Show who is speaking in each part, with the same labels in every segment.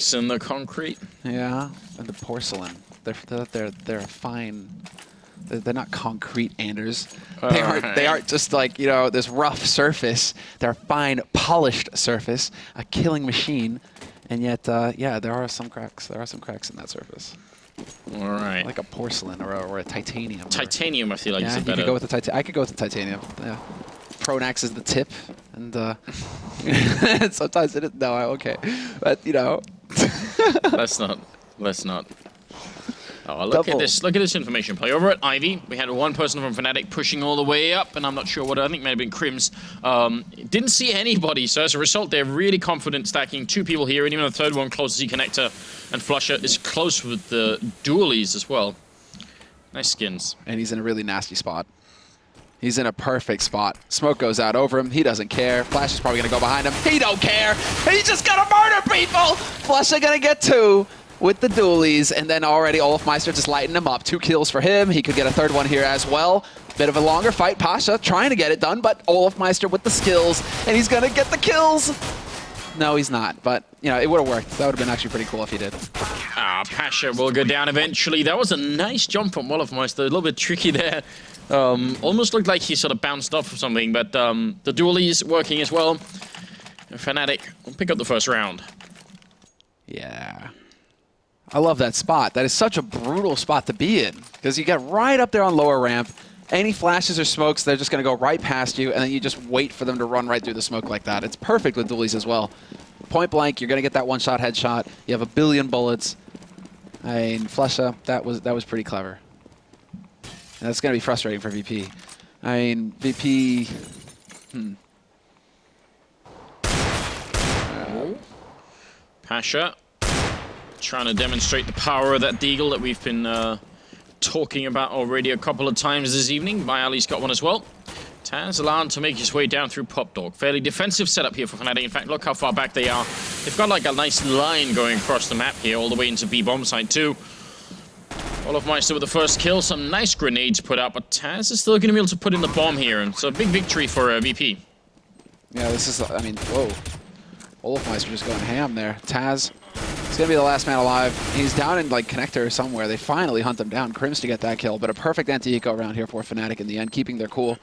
Speaker 1: cracks in the concrete.
Speaker 2: Yeah, and the porcelain. They're fine. They're not concrete Anders. They aren't just like, you know, this rough surface. They're a fine, polished surface, a killing machine. And yet, yeah, there are some cracks. There are some cracks in that surface.
Speaker 1: All right.
Speaker 2: Like a porcelain or a titanium.
Speaker 1: Titanium, I feel like, is a
Speaker 2: you
Speaker 1: better.
Speaker 2: could go with the titanium. I could go with the titanium. Yeah. Pronax is the tip, and sometimes it is. No, okay, but you know.
Speaker 1: Let's not. Oh, look at this! Look at this information play over at Ivy. We had one person from Fnatic pushing all the way up, and I'm not sure what. I think it may have been Crims. Didn't see anybody, so as a result, they're really confident stacking two people here, and even the third one close to Z Connector, and Flusher is close with the dualies as well. Nice skins. And
Speaker 2: he's in a really nasty spot. He's in a perfect spot. Smoke goes out over him. He doesn't care. Flash is probably going to go behind him. He don't care. He's just going to murder people. Flush are going to get two with the dualies. And then already Olafmeister just lighting him up. 2 kills for him. He could get a third one here as well. Bit of a longer fight. Pasha trying to get it done, but Olafmeister with the skills. And he's going to get the kills. No, he's not. But, you know, it would have worked. That would have been actually pretty cool if he did.
Speaker 1: Pasha will go down eventually. That was a nice jump from Olafmeister. A little bit tricky there. Almost looked like he sort of bounced off of something, but the dualies working as well. Fnatic will pick up the first round.
Speaker 2: Yeah. I love that spot. That is such a brutal spot to be in, because you get right up there on lower ramp. Any flashes or smokes, they're just going to go right past you, and then you just wait for them to run right through the smoke like that. It's perfect with dualies as well. Point blank, you're going to get that one-shot headshot. You have a billion bullets. I mean, Flesha, that was pretty clever. And that's going to be frustrating for VP. I mean, VP...
Speaker 1: Pasha trying to demonstrate the power of that deagle that we've been talking about already a couple of times this evening. Ali's got one as well. Taz allowed to make his way down through Pop Dog. Fairly defensive setup here for Fnatic. In fact, look how far back they are. They've got like a nice line going across the map here, all the way into B-bomb site too. Olafmeister with the first kill, some nice grenades put out, but Taz is still going to be able to put in the bomb here, and so a big victory for VP.
Speaker 2: Yeah, this is, I mean, whoa. Olafmeister just going ham there. Taz, he's going to be the last man alive. He's down in, like, connector somewhere. They finally hunt him down. Crims to get that kill, but a perfect anti-eco round here for Fnatic in the end, keeping their cool.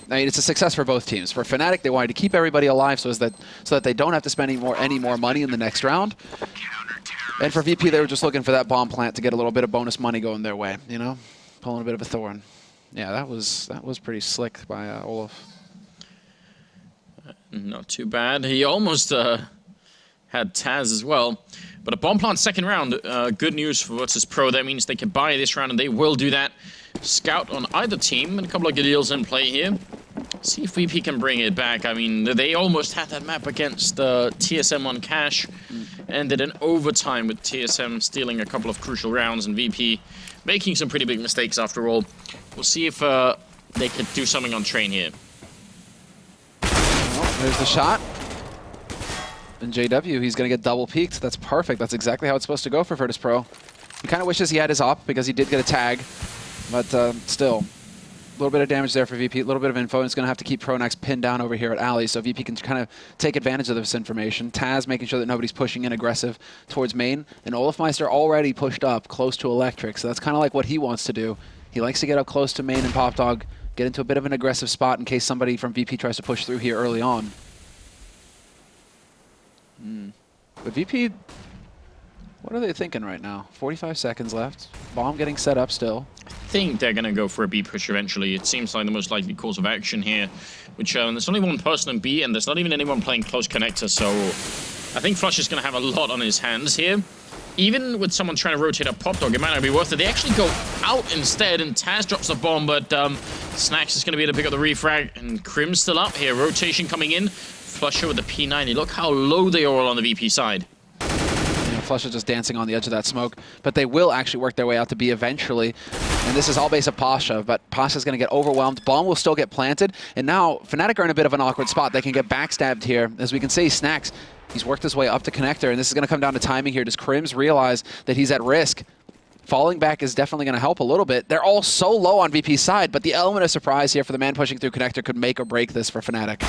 Speaker 2: I mean, it's a success for both teams. For Fnatic, they wanted to keep everybody alive so that they don't have to spend any more money in the next round. And for VP, they were just looking for that bomb plant to get a little bit of bonus money going their way, you know? Pulling a bit of a thorn. Yeah, that was pretty slick by Olaf.
Speaker 1: Not too bad. He almost had Taz as well. But a bomb plant second round, good news for Virtus.pro. That means they can buy this round, and they will do that. Scout on either team, and a couple of good deals in play here. See if VP can bring it back. I mean, they almost had that map against TSM on cash. Ended in overtime with TSM stealing a couple of crucial rounds and VP making some pretty big mistakes after all. We'll see if they could do something on train here.
Speaker 2: Well, there's the shot. And JW, he's going to get double peeked. That's perfect. That's exactly how it's supposed to go for Virtus.pro. He kind of wishes he had his op because he did get a tag. But still, a little bit of damage there for VP, a little bit of info, and it's going to have to keep Pronax pinned down over here at Ali, so VP can kind of take advantage of this information. Taz making sure that nobody's pushing in aggressive towards main, and Olafmeister already pushed up close to Electric, so that's kind of like what he wants to do. He likes to get up close to main and Pop Dog, get into a bit of an aggressive spot in case somebody from VP tries to push through here early on. But VP, what are they thinking right now? 45 seconds left. Bomb getting set up still.
Speaker 1: I think they're going to go for a B push eventually. It seems like the most likely course of action here. Which there's only one person in B, and there's not even anyone playing close connector, so I think Flush is going to have a lot on his hands here. Even with someone trying to rotate up Pop Dog, it might not be worth it. They actually go out instead, and Taz drops the bomb, but Snacks is going to be able to pick up the refrag, and Crim's still up here. Rotation coming in. Flusher with the P90. Look how low they are all on the VP side.
Speaker 2: Flusher just dancing on the edge of that smoke, but they will actually work their way out to B eventually. And this is all based on Pasha, but Pasha's going to get overwhelmed. Bomb will still get planted, and now Fnatic are in a bit of an awkward spot. They can get backstabbed here. As we can see, Snacks, he's worked his way up to connector, and this is going to come down to timing here. Does Crims realize that he's at risk? Falling back is definitely going to help a little bit. They're all so low on VP's side, but the element of surprise here for the man pushing through connector could make or break this for Fnatic.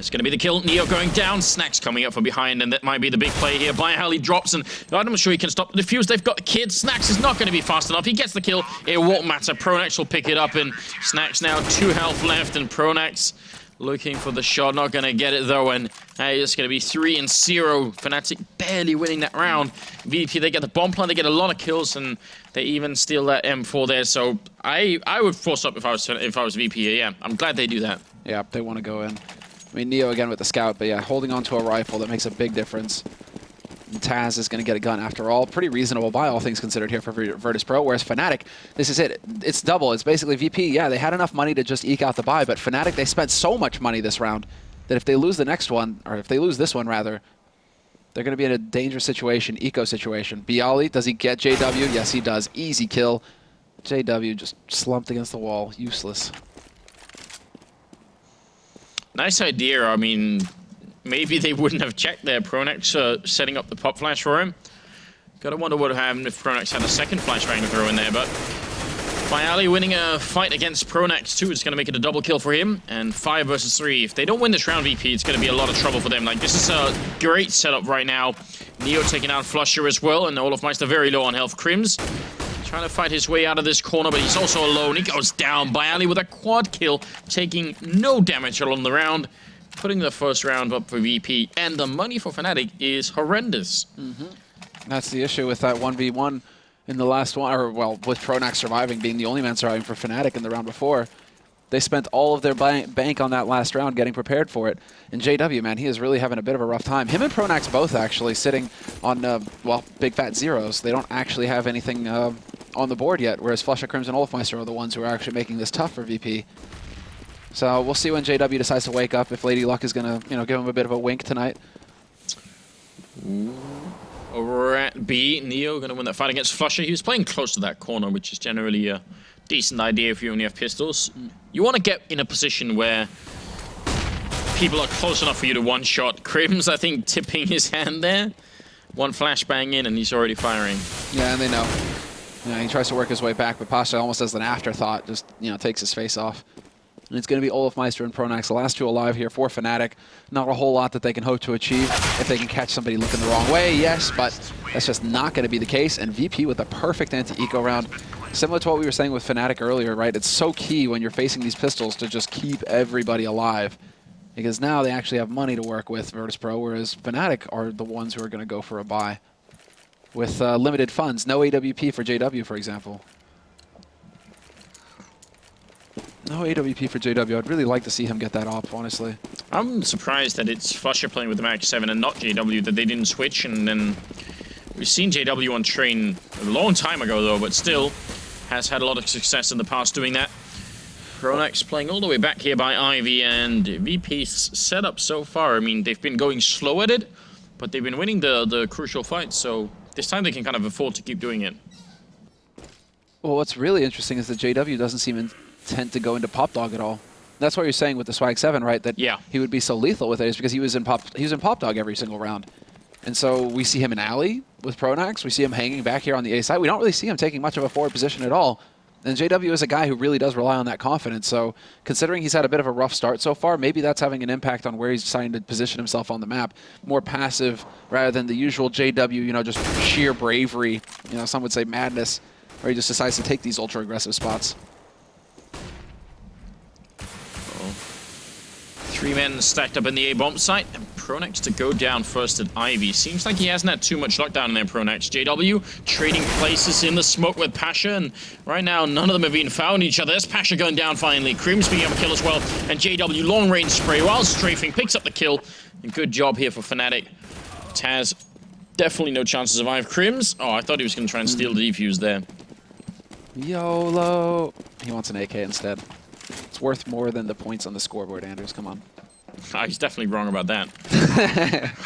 Speaker 1: It's going to be the kill. Neo going down. Snack's coming up from behind, and that might be the big play here. Byhally drops, and I'm not sure he can stop the defuse. They've got the kid. Snacks is not going to be fast enough. He gets the kill. It won't matter. Pronax will pick it up, and Snacks now 2 health left, and Pronax looking for the shot. Not going to get it, though, and hey, it's going to be 3-0. Fnatic barely winning that round. VP, they get the bomb plant. They get a lot of kills, and they even steal that M4 there. So I would force up if I was VP. Yeah, I'm glad they do that.
Speaker 2: Yeah, they want to go in. I mean, Neo again with the scout, but yeah, holding on to a rifle, that makes a big difference. And Taz is going to get a gun after all. Pretty reasonable by all things considered here for Virtus.pro, whereas Fnatic, this is it. It's double. It's basically VP. Yeah, they had enough money to just eke out the buy, but Fnatic, they spent so much money this round that if they lose the next one, or if they lose this one rather, they're going to be in a dangerous situation, eco situation. Bialy, does he get JW? Yes, he does. Easy kill. JW just slumped against the wall. Useless.
Speaker 1: Nice idea. I mean, maybe they wouldn't have checked there. Pronax setting up the pop flash for him. Gotta wonder what would have happened if Pronax had a second flashbang to throw in there, but Byhally winning a fight against Pronax too. It's gonna make it a double kill for him, and 5 versus 3. If they don't win this round, VP, it's gonna be a lot of trouble for them. Like, this is a great setup right now. Neo taking out Flusher as well, and Olofmeister very low on health. Crims trying to fight his way out of this corner, but he's also alone. He goes down. Byhally with a quad kill, taking no damage along the round, putting the first round up for VP. And the money for Fnatic is horrendous.
Speaker 2: That's the issue with that 1v1 in the last one, or well, with Pronax surviving, being the only man surviving for Fnatic in the round before. They spent all of their bank on that last round getting prepared for it. And JW, man, he is really having a bit of a rough time. Him and Pronax both actually sitting on, well, big fat zeros. They don't actually have anything on the board yet, whereas Flusha, Crims, and Olofmeister are the ones who are actually making this tough for VP. So we'll see when JW decides to wake up, if Lady Luck is going to, give him a bit of a wink tonight.
Speaker 1: Over at B, Neo going to win that fight against Flusher. He was playing close to that corner, which is generally a decent idea if you only have pistols. You want to get in a position where people are close enough for you to one-shot. Crims, I think, tipping his hand there. One flashbang in, and he's already firing.
Speaker 2: Yeah, and they know. Yeah, he tries to work his way back, but Pasha almost as an afterthought, just, takes his face off. And it's going to be Olofmeister and Pronax, the last two alive here for Fnatic. Not a whole lot that they can hope to achieve if they can catch somebody looking the wrong way, yes, but that's just not going to be the case. And VP with a perfect anti-eco round. Similar to what we were saying with Fnatic earlier, right? It's so key when you're facing these pistols to just keep everybody alive. Because now they actually have money to work with, Virtus.pro, whereas Fnatic are the ones who are going to go for a buy. With limited funds. No AWP for JW, for example. No AWP for JW. I'd really like to see him get that op, honestly.
Speaker 1: I'm surprised that it's Flusher playing with the Mag 7 and not JW, that they didn't switch. And then we've seen JW on train a long time ago, though, but still has had a lot of success in the past doing that. Pronax playing all the way back here by Ivy, and VP's setup so far, I mean, they've been going slow at it, but they've been winning the crucial fights, so this time they can kind of afford to keep doing it.
Speaker 2: Well, what's really interesting is that JW doesn't seem intent to go into Pop Dog at all. That's what you're saying with the Swag 7, right? That he would be so lethal with it is because he was in Pop Dog every single round. And so we see him in alley with Pronax. We see him hanging back here on the A side. We don't really see him taking much of a forward position at all. And JW is a guy who really does rely on that confidence. So considering he's had a bit of a rough start so far, maybe that's having an impact on where he's deciding to position himself on the map. More passive rather than the usual JW, just sheer bravery, some would say madness, where he just decides to take these ultra aggressive spots.
Speaker 1: 3 men stacked up in the A-bomb site, and Pronax to go down first at Ivy. Seems like he hasn't had too much luck down there, Pronax. JW trading places in the smoke with Pasha, and right now none of them have even found each other. There's Pasha going down finally. Crims being able to kill as well, and JW long-range spray while strafing, picks up the kill. And good job here for Fnatic. Taz, definitely no chance to survive. Crims, oh, I thought he was going to try and steal the defuse there.
Speaker 2: YOLO. He wants an AK instead. It's worth more than the points on the scoreboard, Anders. Come on.
Speaker 1: Oh, he's definitely wrong about that.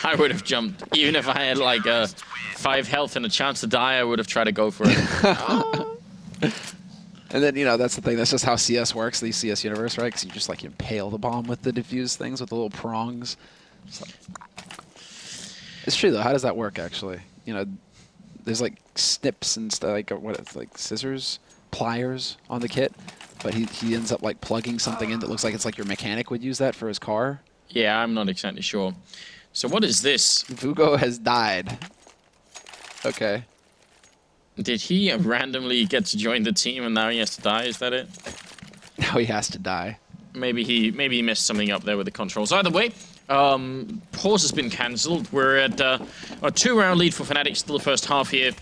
Speaker 1: I would have jumped. Even if I had like 5 health and a chance to die, I would have tried to go for it.
Speaker 2: And then, that's the thing. That's just how CS works, the CS universe, right? Because you just impale the bomb with the diffuse things with the little prongs. It's true, though. How does that work, actually? There's snips and stuff, scissors, pliers on the kit. But he ends up plugging something in that looks like it's your mechanic would use that for his car.
Speaker 1: Yeah, I'm not exactly sure. So what is this?
Speaker 2: Vugo has died. Okay.
Speaker 1: Did he randomly get to join the team and now he has to die? Is that it?
Speaker 2: Now he has to die.
Speaker 1: Maybe he messed something up there with the controls. Either way, pause has been cancelled. We're at a 2-round lead for Fnatic, still the first half here.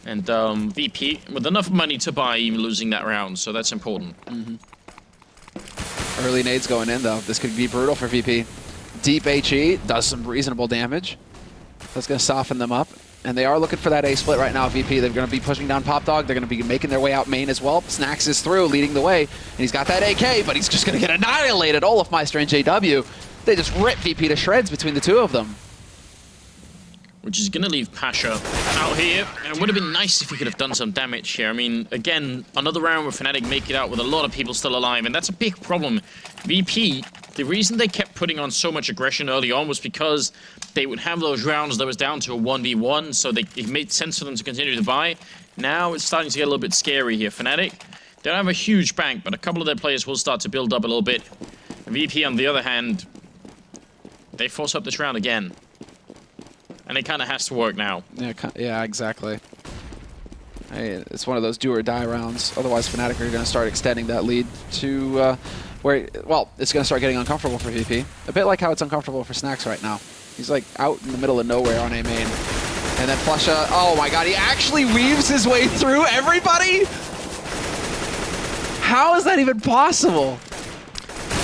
Speaker 1: And VP with enough money to buy, even losing that round, so that's important.
Speaker 2: Early nades going in, though. This could be brutal for VP. Deep HE does some reasonable damage. That's going to soften them up. And they are looking for that A split right now, VP. They're going to be pushing down Pop Dog. They're going to be making their way out main as well. Snax is through, leading the way. And he's got that AK, but he's just going to get annihilated. Olafmeister and JW. They just rip VP to shreds between the two of them.
Speaker 1: Which is going to leave Pasha out here. And it would have been nice if he could have done some damage here. I mean, again, another round where Fnatic make it out with a lot of people still alive. And that's a big problem. VP, the reason they kept putting on so much aggression early on was because they would have those rounds that was down to a 1v1. So it made sense for them to continue to buy. Now it's starting to get a little bit scary here. Fnatic, they don't have a huge bank, but a couple of their players will start to build up a little bit. VP, on the other hand, they force up this round again. And it kind of has to work now.
Speaker 2: Yeah, exactly. Hey, it's one of those do or die rounds. Otherwise, Fnatic are going to start extending that lead to where, well, it's going to start getting uncomfortable for VP. A bit like how it's uncomfortable for Snax right now. He's like out in the middle of nowhere on A main. And then Flusha, oh my god, he actually weaves his way through everybody? How is that even possible?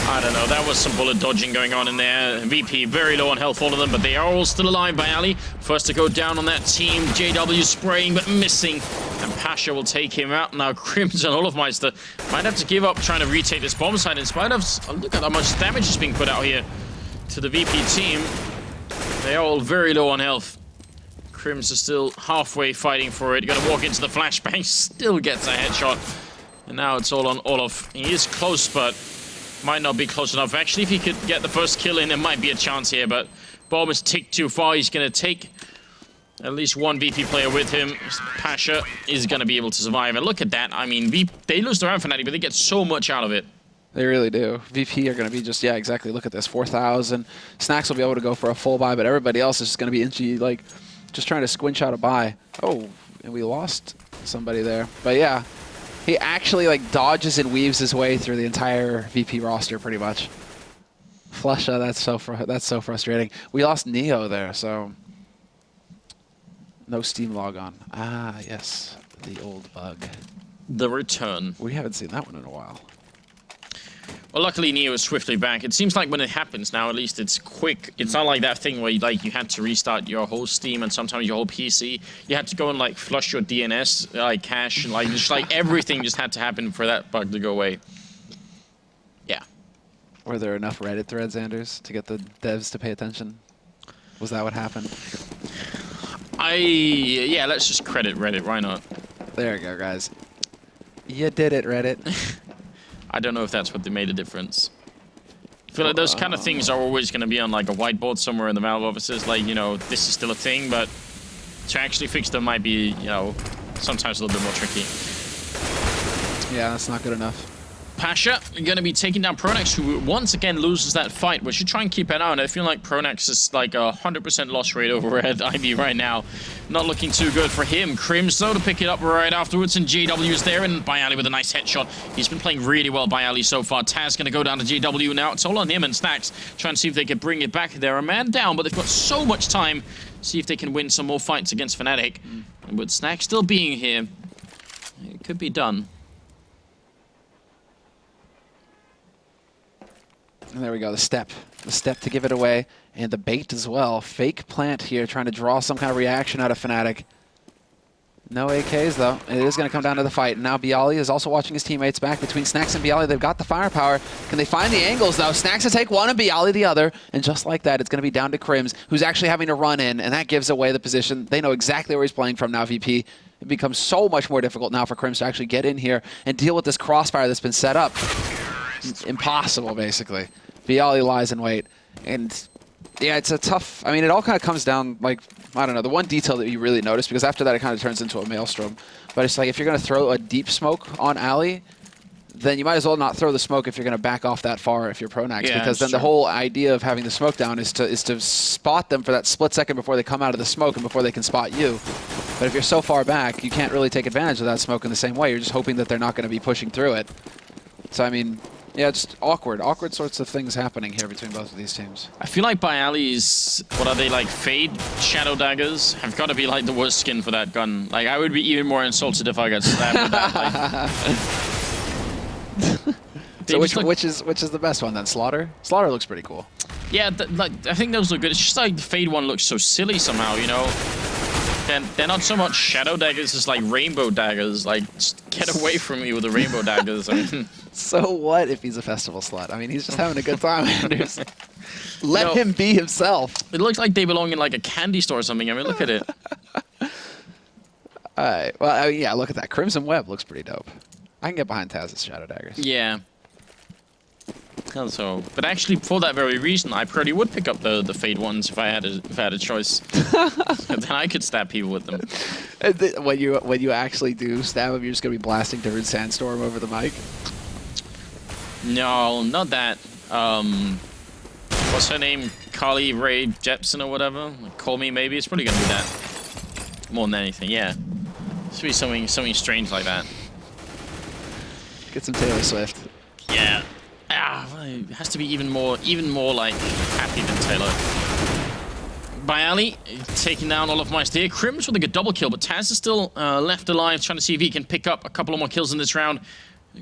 Speaker 1: I don't know, that was some bullet dodging going on in there. VP very low on health, all of them, but they are all still alive by Ali. First to go down on that team, JW spraying but missing. And Pasha will take him out. Now Crimson Olafmeister might have to give up trying to retake this bomb site in spite of... look at how much damage is being put out here to the VP team. They are all very low on health. Crims is still halfway fighting for it. Gonna walk into the flashbang, still gets a headshot. And now it's all on Olaf. He is close, but might not be close enough. Actually, if he could get the first kill in, there might be a chance here, but bomb is ticked too far. He's going to take at least one VP player with him. Pasha is going to be able to survive. And look at that. I mean, they lose the round for Fnatic, but they get so much out of it.
Speaker 2: They really do. VP are going to be just, yeah, exactly. Look at this, 4,000. Snax will be able to go for a full buy, but everybody else is just going to be inchy, like, just trying to squinch out a buy. Oh, and we lost somebody there. But yeah. He actually like dodges and weaves his way through the entire VP roster pretty much. Flusha, that's so frustrating. We lost Neo there, so no Steam logon. Ah, yes, the old bug.
Speaker 1: The return.
Speaker 2: We haven't seen that one in a while.
Speaker 1: Well, luckily Neo is swiftly back. It seems like when it happens now, at least it's quick. It's not like that thing where you had to restart your whole Steam and sometimes your whole PC. You had to go and like flush your DNS cache and like just like everything just had to happen for that bug to go away. Yeah.
Speaker 2: Were there enough Reddit threads, Anders, to get the devs to pay attention? Was that what happened?
Speaker 1: Yeah, let's just credit Reddit. Why not?
Speaker 2: There you go, guys. You did it, Reddit.
Speaker 1: I don't know if that's what made a difference. I feel like those kind of things are always going to be on like a whiteboard somewhere in the Valve offices. Like, you know, this is still a thing, but to actually fix them might be, you know, sometimes a little bit more tricky.
Speaker 2: Yeah, that's not good enough.
Speaker 1: Pasha going to be taking down Pronax, who once again loses that fight. We should try and keep an eye on it. I feel like Pronax is like a 100% loss rate over at Ivy right now. Not looking too good for him. Crims, though, to pick it up right afterwards, and JW is there, and Bayali with a nice headshot. He's been playing really well, Bayali, so far. Taz going to go down to JW now. It's all on him and Snax, trying to see if they can bring it back. They're a man down, but they've got so much time. See if they can win some more fights against Fnatic. And with Snax still being here, it could be done.
Speaker 2: And there we go, the step to give it away, and the bait as well. Fake plant here, trying to draw some kind of reaction out of Fnatic. No AKs though. It is going to come down to the fight. Now Bialy is also watching his teammates back between Snax and Bialy. They've got the firepower. Can they find the angles though? Snax to take one and Bialy the other. And just like that, it's going to be down to Crims, who's actually having to run in, and that gives away the position. They know exactly where he's playing from now, VP. It becomes so much more difficult now for Crims to actually get in here and deal with this crossfire that's been set up. Impossible, basically. Bialy lies in wait. And yeah, it's a tough... I mean, it all kind of comes down, like, I don't know, the one detail that you really notice, because after that it kind of turns into a maelstrom. But it's like, if you're going to throw a deep smoke on Ali, then you might as well not throw the smoke if you're going to back off that far if you're Pronax,
Speaker 1: Yeah,
Speaker 2: because then the whole idea of having the smoke down is to spot them for that split second before they come out of the smoke and before they can spot you. But if you're so far back, you can't really take advantage of that smoke in the same way. You're just hoping that they're not going to be pushing through it. So, I mean, yeah, just awkward sorts of things happening here between both of these teams.
Speaker 1: I feel like Bially's, what are they, like, Fade Shadow Daggers have got to be, like, the worst skin for that gun. Like, I would be even more insulted if I got stabbed with that. Like.
Speaker 2: So which is the best one then? Slaughter? Slaughter looks pretty cool.
Speaker 1: Yeah, like, I think those look good. It's just like the Fade one looks so silly somehow, you know? They're not so much Shadow Daggers as like Rainbow Daggers. Like, just get away from me with the Rainbow Daggers. I mean,
Speaker 2: so what if he's a festival slut? I mean, he's just having a good time, Anders. Let him be himself.
Speaker 1: It looks like they belong in like a candy store or something. I mean, look at it.
Speaker 2: Alright, well, I mean, yeah, look at that. Crimson Web looks pretty dope. I can get behind Taz's Shadow Daggers.
Speaker 1: Yeah. Also, but actually, for that very reason, I probably would pick up the Fade ones if I had a choice. Then I could stab people with them.
Speaker 2: When you actually do stab them, you're just gonna be blasting Different Sandstorm over the mic.
Speaker 1: No, not that. What's her name? Carly Rae Jepsen or whatever. Like, Call Me Maybe. It's probably gonna be that. More than anything, yeah. It's be something strange like that.
Speaker 2: Get some Taylor Swift.
Speaker 1: Yeah. It has to be even more like happy than Taylor. Bially taking down all of Meister here. Crims with a good double kill, but Taz is still left alive, trying to see if he can pick up a couple of more kills in this round.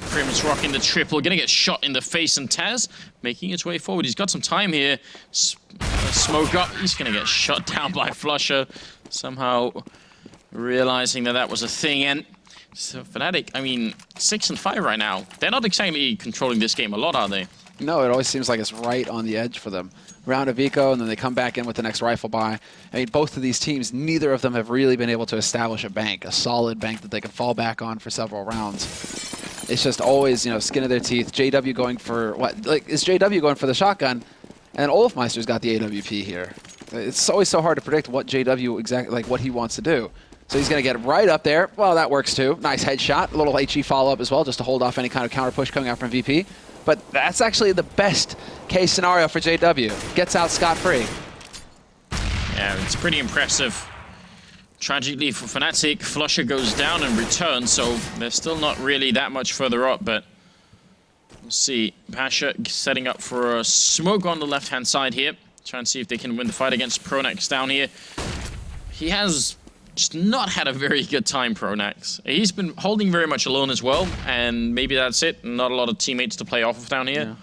Speaker 1: Crims rocking the triple, gonna get shot in the face, and Taz making his way forward. He's got some time here. Smoke up. He's gonna get shot down by Flusher, somehow realizing that was a thing. And so Fnatic, I mean, 6 and 5 right now. They're not exactly controlling this game a lot, are they?
Speaker 2: No, it always seems like it's right on the edge for them. Round of eco, and then they come back in with the next rifle buy. I mean, both of these teams, neither of them have really been able to establish a bank, a solid bank that they can fall back on for several rounds. It's just always, you know, skin of their teeth. JW going for what? Like, is JW going for the shotgun? And Olafmeister's got the AWP here. It's always so hard to predict what JW exactly, like, what he wants to do. So he's going to get right up there. Well, that works too. Nice headshot. A little HE follow-up as well, just to hold off any kind of counter push coming out from VP. But that's actually the best case scenario for JW. Gets out scot-free.
Speaker 1: Yeah, it's pretty impressive. Tragically for Fnatic, Flusher goes down and returns, so they're still not really that much further up, but we'll see. Pasha setting up for a smoke on the left-hand side here. Trying to see if they can win the fight against Pronax down here. He has just not had a very good time, Pronax. He's been holding very much alone as well, and maybe that's it. Not a lot of teammates to play off of down here. Yeah.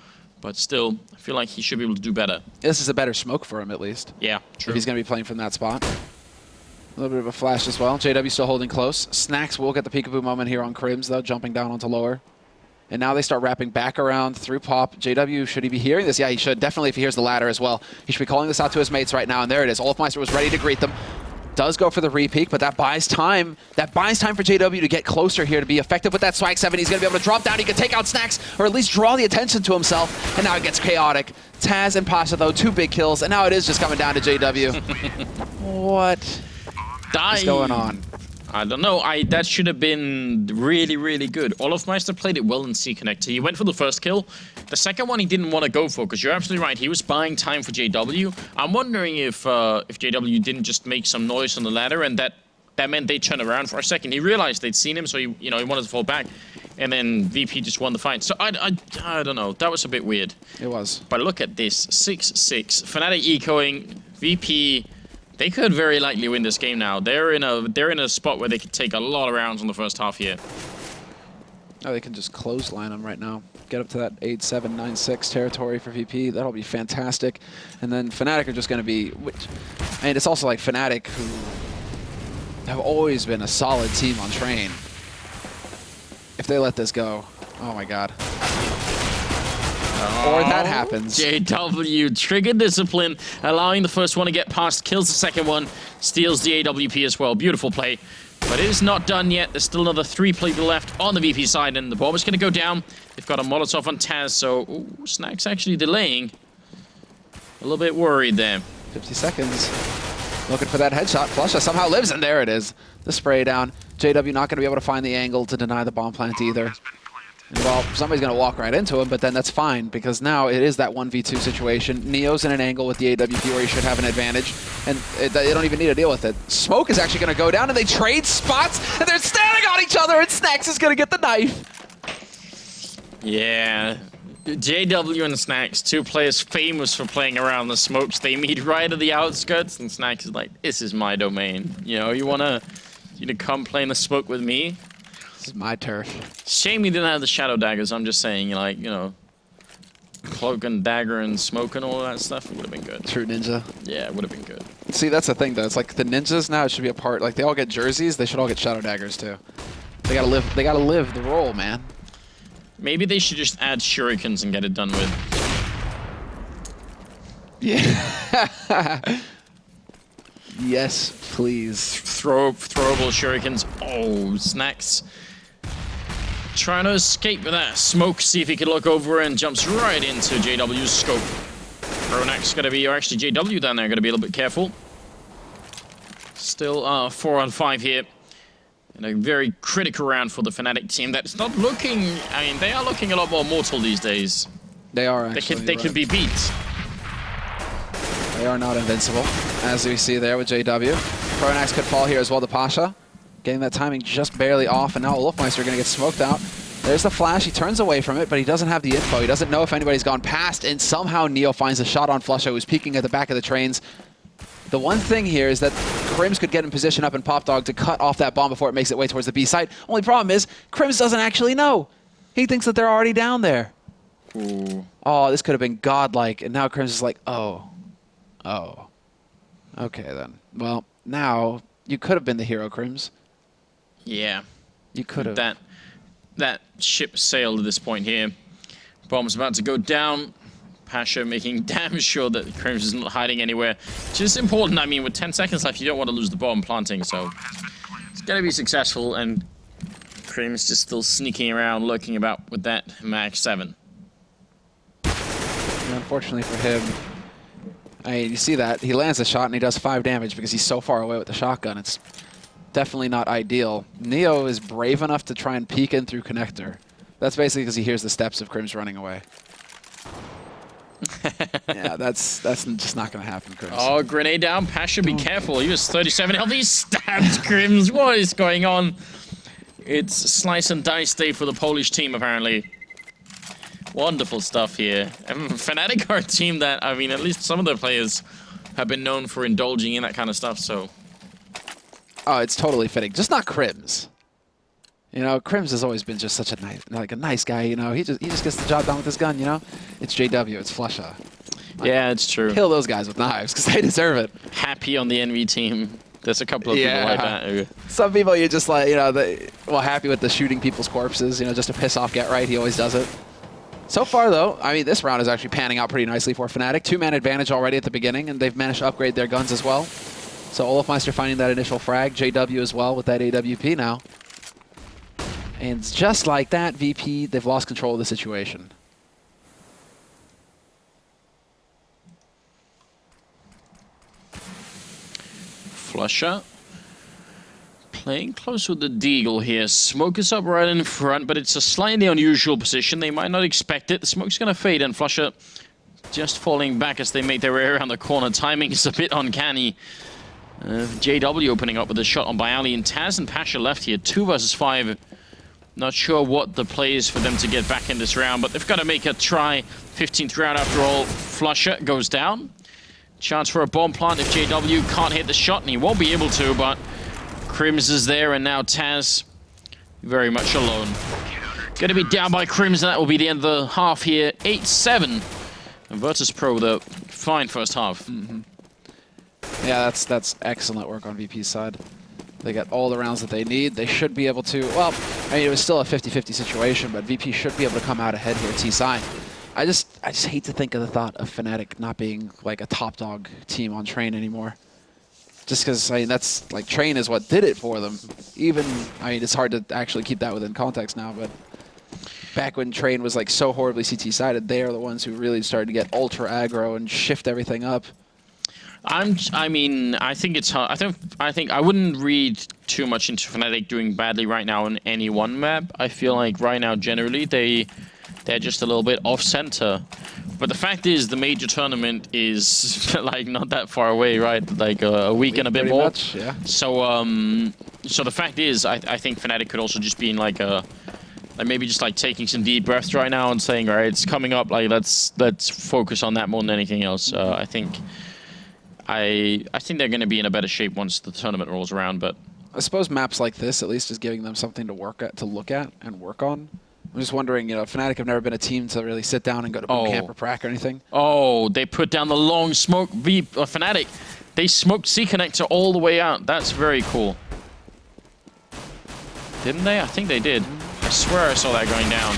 Speaker 1: But still, I feel like he should be able to do better.
Speaker 2: This is a better smoke for him, at least.
Speaker 1: Yeah, true.
Speaker 2: If he's going to be playing from that spot. A little bit of a flash as well. JW still holding close. Snacks will get the peekaboo moment here on Crims, though, jumping down onto lower. And now they start wrapping back around through Pop. JW, should he be hearing this? Yeah, he should. Definitely if he hears the ladder as well. He should be calling this out to his mates right now, and there it is. Olafmeister was ready to greet them. Does go for the re-peek, but that buys time. That buys time for JW to get closer here, to be effective with that swag 7. He's going to be able to drop down. He can take out Snacks, or at least draw the attention to himself. And now it gets chaotic. Taz and Pasha, though, 2 big kills. And now it is just coming down to JW. What is going on?
Speaker 1: I don't know. That should have been really, really good. Olafmeister played it well in C-Connector. He went for the first kill. The second one he didn't want to go for, because you're absolutely right. He was buying time for JW. I'm wondering if JW didn't just make some noise on the ladder, and that meant they turned around for a second. He realized they'd seen him, so he wanted to fall back. And then VP just won the fight. So I don't know. That was a bit weird.
Speaker 2: It was.
Speaker 1: But look at this. 6-6. Fnatic ecoing. VP... They could very likely win this game now. They're in a spot where they could take a lot of rounds on the first half here.
Speaker 2: Oh, they can just clothesline them right now. Get up to that 8-7, 9-6 territory for VP. That'll be fantastic. And then Fnatic are just going to be... And it's also like Fnatic, who have always been a solid team on train. If they let this go, oh my god. Or that happens.
Speaker 1: JW triggered discipline, allowing the first one to get past, kills the second one, steals the AWP as well. Beautiful play. But it is not done yet. There's still another 3 people left on the VP side, and the bomb is going to go down. They've got a Molotov on Taz, so Snack's actually delaying. A little bit worried there.
Speaker 2: 50 seconds. Looking for that headshot. Flusha somehow lives, and there it is. The spray down. JW not going to be able to find the angle to deny the bomb plant either. Well, somebody's going to walk right into him, but then that's fine, because now it is that 1v2 situation. Neo's in an angle with the AWP where he should have an advantage, and they don't even need to deal with it. Smoke is actually going to go down, and they trade spots, and they're standing on each other, and Snacks is going to get the knife.
Speaker 1: Yeah. JW and Snacks, two players famous for playing around the smokes. They meet right at the outskirts, and Snacks is like, this is my domain. You know, you wanna come play in the smoke with me?
Speaker 2: This is my turf.
Speaker 1: Shame we didn't have the shadow daggers. I'm just saying, like, you know, cloak and dagger and smoke and all that stuff, it would have been good.
Speaker 2: True ninja.
Speaker 1: Yeah, it would have been good.
Speaker 2: See, that's the thing, though. It's like the ninjas now, it should be a part. Like, they all get jerseys. They should all get shadow daggers, too. They gotta live. They gotta live the role, man.
Speaker 1: Maybe they should just add shurikens and get it done with.
Speaker 2: Yeah. Yes, please.
Speaker 1: Throwable shurikens. Oh, Snacks. Trying to escape with that smoke. See if he can look over and jumps right into JW's scope. Ronak's gonna be, or actually JW down there, gonna be a little bit careful. Still 4 on 5 here. In a very critical round for the Fnatic team. That's not looking, I mean, they are looking a lot more mortal these days.
Speaker 2: They are, actually.
Speaker 1: They can be beat.
Speaker 2: They are not invincible, as we see there with JW. Pronax could fall here as well to Pasha. Getting that timing just barely off, and now Wolfmeister going to get smoked out. There's the flash. He turns away from it, but he doesn't have the info. He doesn't know if anybody's gone past, and somehow Neo finds a shot on Flusha, who's peeking at the back of the trains. The one thing here is that Crims could get in position up in Pop Dog to cut off that bomb before it makes its way towards the B site. Only problem is, Crims doesn't actually know. He thinks that they're already down there.
Speaker 1: Ooh.
Speaker 2: Oh, this could have been godlike, and now Crims is like, oh. Oh. Okay, then. Well, now, you could have been the hero, Crims.
Speaker 1: Yeah.
Speaker 2: You could have.
Speaker 1: That ship sailed at this point here. Bomb's about to go down. Pasha making damn sure that Crims is not hiding anywhere. Which is important. I mean, with 10 seconds left, you don't want to lose the bomb planting, so it's got to be successful, and Crims just still sneaking around, lurking about with that Mag 7.
Speaker 2: And unfortunately for him, I mean, you see that. He lands a shot, and he does 5 damage because he's so far away with the shotgun. It's definitely not ideal. Neo is brave enough to try and peek in through connector. That's basically because he hears the steps of Crims running away. Yeah, that's just not going to happen, Crims.
Speaker 1: Oh, grenade down. Pasha, be careful. He was 37 health. He stabs Crims. What is going on? It's slice and dice day for the Polish team, apparently. Wonderful stuff here. And Fnatic are a team that, I mean, at least some of their players have been known for indulging in that kind of stuff, so...
Speaker 2: Oh, it's totally fitting. Just not Crims. You know, Crims has always been just such a nice guy, you know. He just gets the job done with his gun, you know. It's JW, it's Flusha.
Speaker 1: Yeah, it's true.
Speaker 2: Kill those guys with knives, because they deserve it.
Speaker 1: Happy on the NV team. There's a couple of people like that.
Speaker 2: Some people you're just like, you know, happy with the shooting people's corpses, you know, just to piss off Get Right. He always does it. So far, though, I mean, this round is actually panning out pretty nicely for Fnatic. 2-man advantage already at the beginning, and they've managed to upgrade their guns as well. So Olafmeister finding that initial frag, JW as well with that AWP now. And just like that, VP, they've lost control of the situation.
Speaker 1: Flusha playing close with the Deagle here. Smoke is up right in front, but it's a slightly unusual position. They might not expect it. The smoke's going to fade, and Flusha just falling back as they make their way around the corner. Timing is a bit uncanny. JW opening up with a shot on Bialy, and Taz and Pasha left here. 2 versus 5. Not sure what the play is for them to get back in this round, but they've got to make a try. 15th round after all. Flusha goes down. Chance for a bomb plant if JW can't hit the shot, and he won't be able to, but Crims is there, and now Taz very much alone. Going to be down by Crims, and that will be the end of the half here. 8-7. And Virtus.pro with a fine first half.
Speaker 2: Mm-hmm. Yeah, that's excellent work on VP's side. They got all the rounds that they need. They should be able to, well, I mean, it was still a 50-50 situation, but VP should be able to come out ahead here, T-Side. I just hate to think of the thought of Fnatic not being like a top dog team on Train anymore. Just because, I mean, that's, like, Train is what did it for them. Even, I mean, it's hard to actually keep that within context now, but back when Train was, like, so horribly CT-sided, they are the ones who really started to get ultra aggro and shift everything up.
Speaker 1: I mean, I think it's hard. I think I wouldn't read too much into Fnatic doing badly right now on any one map. I feel like right now, generally, they're just a little bit off center. But the fact is, the major tournament is like not that far away, right? Like a week and a bit more.
Speaker 2: Much, yeah.
Speaker 1: So, so the fact is, I think Fnatic could also just be in like a, like maybe just like taking some deep breaths right now and saying, all right, it's coming up. Like let's focus on that more than anything else. I think they're going to be in a better shape once the tournament rolls around. But
Speaker 2: I suppose maps like this at least is giving them something to look at and work on. I'm just wondering, you know, Fnatic have never been a team to really sit down and go to boot camp or prac or anything.
Speaker 1: Oh, they put down the long smoke. Fnatic, they smoked C connector all the way out. That's very cool. Didn't they? I think they did. I swear I saw that going down.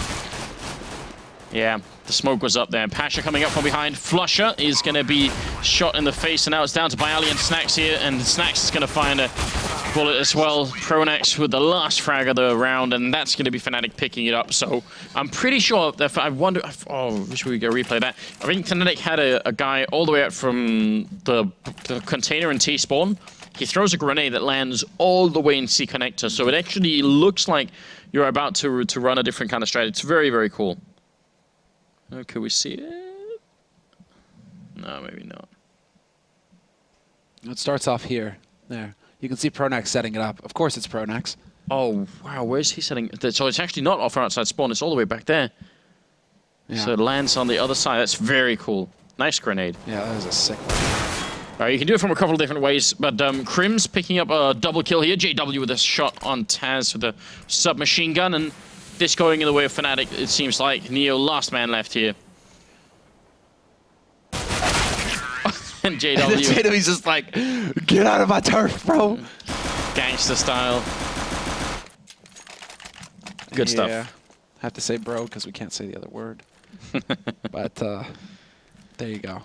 Speaker 1: Yeah, the smoke was up there. Pasha coming up from behind. Flusher is going to be shot in the face, and now it's down to Bialy and Snacks here, and Snacks is going to find a bullet as well. Pronax with the last frag of the round, and that's going to be Fnatic picking it up. So I'm pretty sure that I wonder. Oh, wish we could replay that. I think Fnatic had a guy all the way out from the container in T spawn. He throws a grenade that lands all the way in C connector, so it actually looks like you're about to run a different kind of strategy. It's very, very cool. Could we see it? No, maybe not.
Speaker 2: It starts off here. There. You can see Pronax setting it up. Of course it's Pronax.
Speaker 1: Oh, wow. Where's he setting? So it's actually not off outside spawn. It's all the way back there. Yeah. So it lands on the other side. That's very cool. Nice grenade.
Speaker 2: Yeah, that was a sick one.
Speaker 1: All right, you can do it from a couple of different ways, but Crim's picking up a double kill here. JW with a shot on Taz with a submachine gun, and this going in the way of Fnatic, it seems like. Neo, last man left here. And JW.
Speaker 2: And JW's just like, get out of my turf, bro.
Speaker 1: Gangster style. Good stuff.
Speaker 2: Yeah, have to say bro because we can't say the other word. But there you go.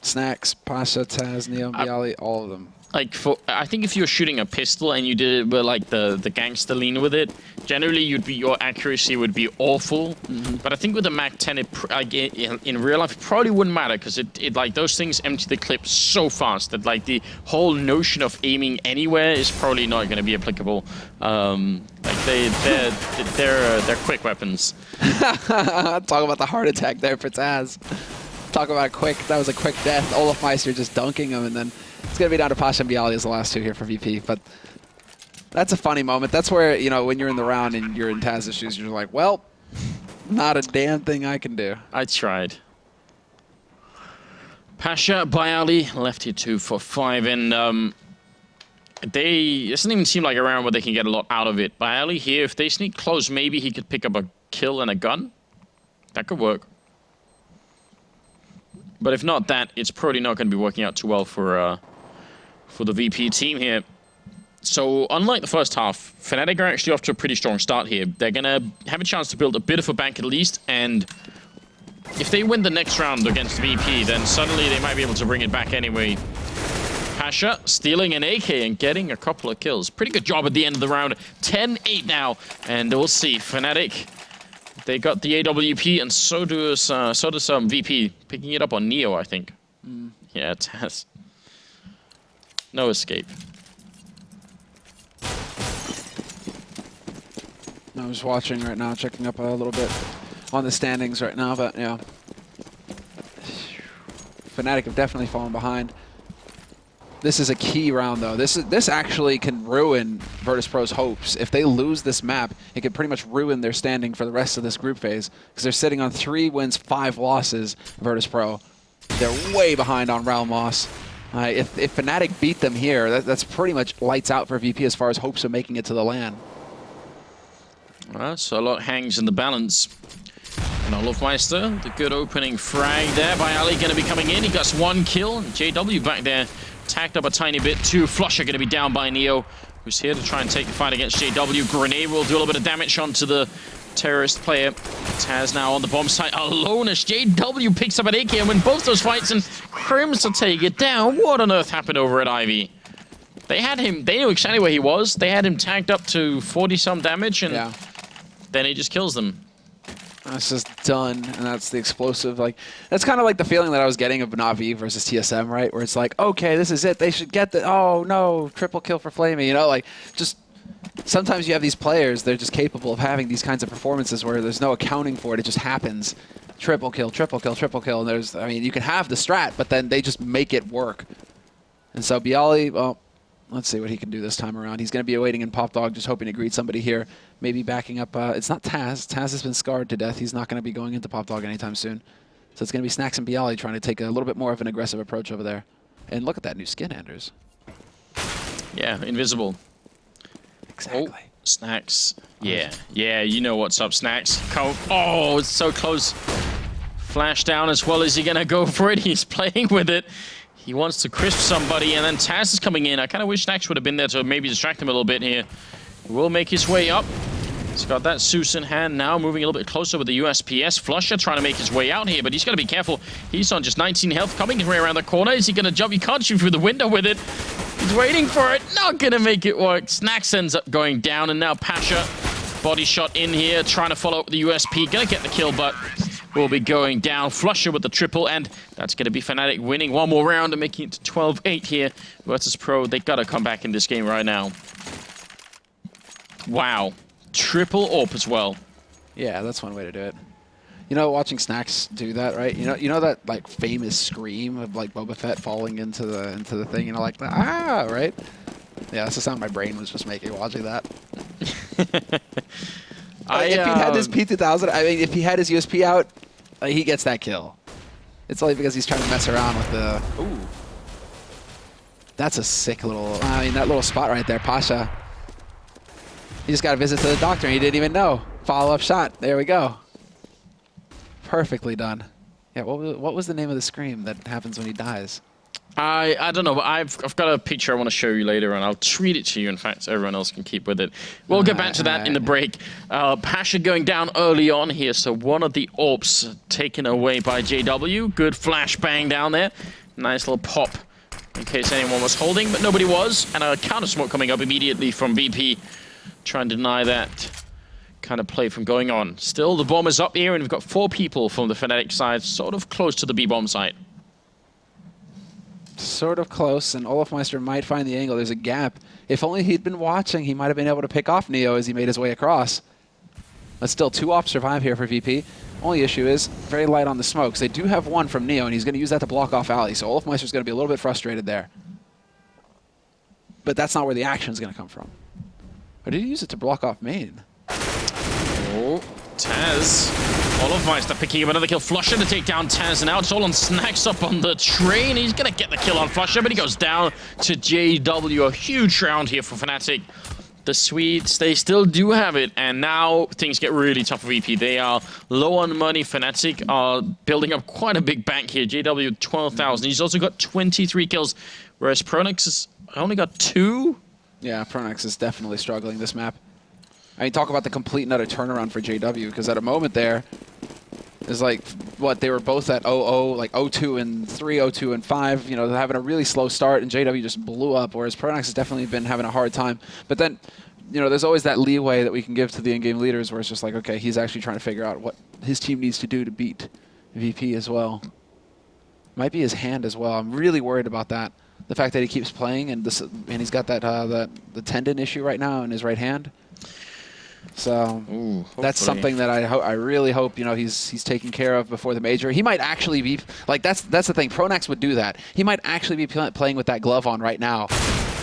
Speaker 2: Snacks, Pasha, Taz, Neo, Bialy, all of them.
Speaker 1: Like, I think if you're shooting a pistol and you did it with like the gangster lean with it, generally your accuracy would be awful. But I think with the Mac 10, in real life, it probably wouldn't matter because it like those things empty the clip so fast that like the whole notion of aiming anywhere is probably not going to be applicable. Like they're quick weapons.
Speaker 2: Talk about the heart attack there for Taz. Talk about quick. That was a quick death. Olaf Meister just dunking him, and then it's going to be down to Pasha and Bialy as the last two here for VP. But that's a funny moment. That's where, you know, when you're in the round and you're in Taz's shoes, you're like, well, not a damn thing I can do.
Speaker 1: I tried. Pasha, Bialy left here 2 for 5, and it doesn't even seem like a round where they can get a lot out of it. Bialy here, if they sneak close, maybe he could pick up a kill and a gun. That could work. But if not that, it's probably not going to be working out too well for the VP team here. So unlike the first half, Fnatic are actually off to a pretty strong start here. They're going to have a chance to build a bit of a bank at least, and if they win the next round against VP, then suddenly they might be able to bring it back anyway. Pasha stealing an AK and getting a couple of kills. Pretty good job at the end of the round. 10-8 now, and we'll see. Fnatic, they got the AWP, and so does VP, picking it up on Neo, I think. Yeah, it has. No escape.
Speaker 2: I was watching right now, checking up a little bit on the standings right now, but yeah. Fnatic have definitely fallen behind. This is a key round, though. This actually can ruin Virtus.pro's hopes. If they lose this map, it could pretty much ruin their standing for the rest of this group phase, because they're sitting on 3 wins, 5 losses, Virtus.pro. They're way behind on round loss. If Fnatic beat them here, that's pretty much lights out for VP as far as hopes of making it to the LAN.
Speaker 1: Well, so a lot hangs in the balance. And Olofmeister, the good opening frag there. Bialy going to be coming in. He got 1 kill. And JW back there, tacked up a tiny bit too. Flusher going to be down by Neo, who's here to try and take the fight against JW. Grenade will do a little bit of damage onto the terrorist player. Taz now on the bomb site alone as JW picks up an AK and win both those fights, and Crims to take it down. What on earth happened over at Ivy? They had him, they knew exactly where he was. They had him tagged up to 40-some damage, and then he just kills them.
Speaker 2: That's just done, and that's the explosive. Like, that's kind of like the feeling that I was getting of Na'Vi versus TSM, right? Where it's like, okay, this is it. They should get the, oh no, triple kill for Flamey. You know, like, just sometimes you have these players, they're just capable of having these kinds of performances where there's no accounting for it. It just happens. Triple kill, triple kill, triple kill. And there's, I mean, you can have the strat, but then they just make it work. And so Bialy, well, let's see what he can do this time around. He's going to be waiting in Pop Dog, just hoping to greet somebody here. Maybe backing up. It's not Taz. Taz has been scarred to death. He's not going to be going into Pop Dog anytime soon. So it's going to be Snacks and Bialy trying to take a little bit more of an aggressive approach over there. And look at that new skin, Anders.
Speaker 1: Yeah, invisible.
Speaker 2: Exactly.
Speaker 1: Oh, Snacks. Yeah, yeah, you know what's up, Snacks. Oh, it's so close. Flash down as well. Is he going to go for it? He's playing with it. He wants to crisp somebody, and then Taz is coming in. I kind of wish Snacks would have been there to maybe distract him a little bit here. He will make his way up. He's got that Zeus in hand now, moving a little bit closer with the USPS. Flusher trying to make his way out here, but he's got to be careful. He's on just 19 health, coming his way around the corner. Is he going to jump? He can't shoot through the window with it. He's waiting for it. Not going to make it work. Snacks ends up going down, and now Pasha, body shot in here, trying to follow up with the USP. Going to get the kill, but will be going down. Flusher with the triple, and that's going to be Fnatic winning one more round and making it to 12-8 here. Virtus.pro, they got to come back in this game right now. Wow. Triple AWP as well. Yeah,
Speaker 2: that's one way to do it. You know, watching Snacks do that, right? You know that like famous scream of like Boba Fett falling into the thing, you know, like ah, right? Yeah, that's the sound my brain was just making watching that. If he had his P2000, I mean, if he had his USP out, he gets that kill. It's only because he's trying to mess around with the. Ooh, that's a sick little. I mean, that little spot right there, Pasha. He just got a visit to the doctor, and he didn't even know. Follow-up shot. There we go. Perfectly done. Yeah, what was the name of the scream that happens when he dies?
Speaker 1: I don't know, but I've got a picture I want to show you later, and I'll tweet it to you, in fact, so everyone else can keep with it. We'll get back to that in the break. Pasha going down early on here, so one of the AWPs taken away by JW. Good flashbang down there. Nice little pop in case anyone was holding, but nobody was. And a counter smoke coming up immediately from VP. Trying to deny that kind of play from going on. Still, the bomb is up here, and we've got 4 people from the Fnatic side, sort of close to the B-bomb site.
Speaker 2: Sort of close, and Olofmeister might find the angle. There's a gap. If only he'd been watching, he might have been able to pick off Neo as he made his way across. But still, 2 AWPs survive here for VP. Only issue is very light on the smokes. They do have 1 from Neo, and he's going to use that to block off Ali, so Olofmeister's going to be a little bit frustrated there. But that's not where the action is going to come from. Or did he use it to block off main?
Speaker 1: Oh, Taz. Olofmeister picking up another kill. Flusher to take down Taz. Now it's all on Snacks up on the train. He's going to get the kill on Flusher, but he goes down to JW. A huge round here for Fnatic. The Swedes, they still do have it, and now things get really tough for VP. They are low on money. Fnatic are building up quite a big bank here. JW 12,000. He's also got 23 kills, whereas Pronex has only got 2.
Speaker 2: Yeah, Pronex is definitely struggling this map. I mean, talk about the complete and utter turnaround for JW, because at a moment there, it's like, what, they were both at 0-0, like 0-2 and 3, 0-2 and 5, you know, having a really slow start, and JW just blew up, whereas Pronex has definitely been having a hard time. But then, you know, there's always that leeway that we can give to the in-game leaders where it's just like, okay, he's actually trying to figure out what his team needs to do to beat VP as well. Might be his hand as well. I'm really worried about that. The fact that he keeps playing, and he's got that the tendon issue right now in his right hand. So that's something that I really hope, you know, he's taken care of before the major. He might actually be like, that's the thing. Pronex would do that. He might actually be playing with that glove on right now,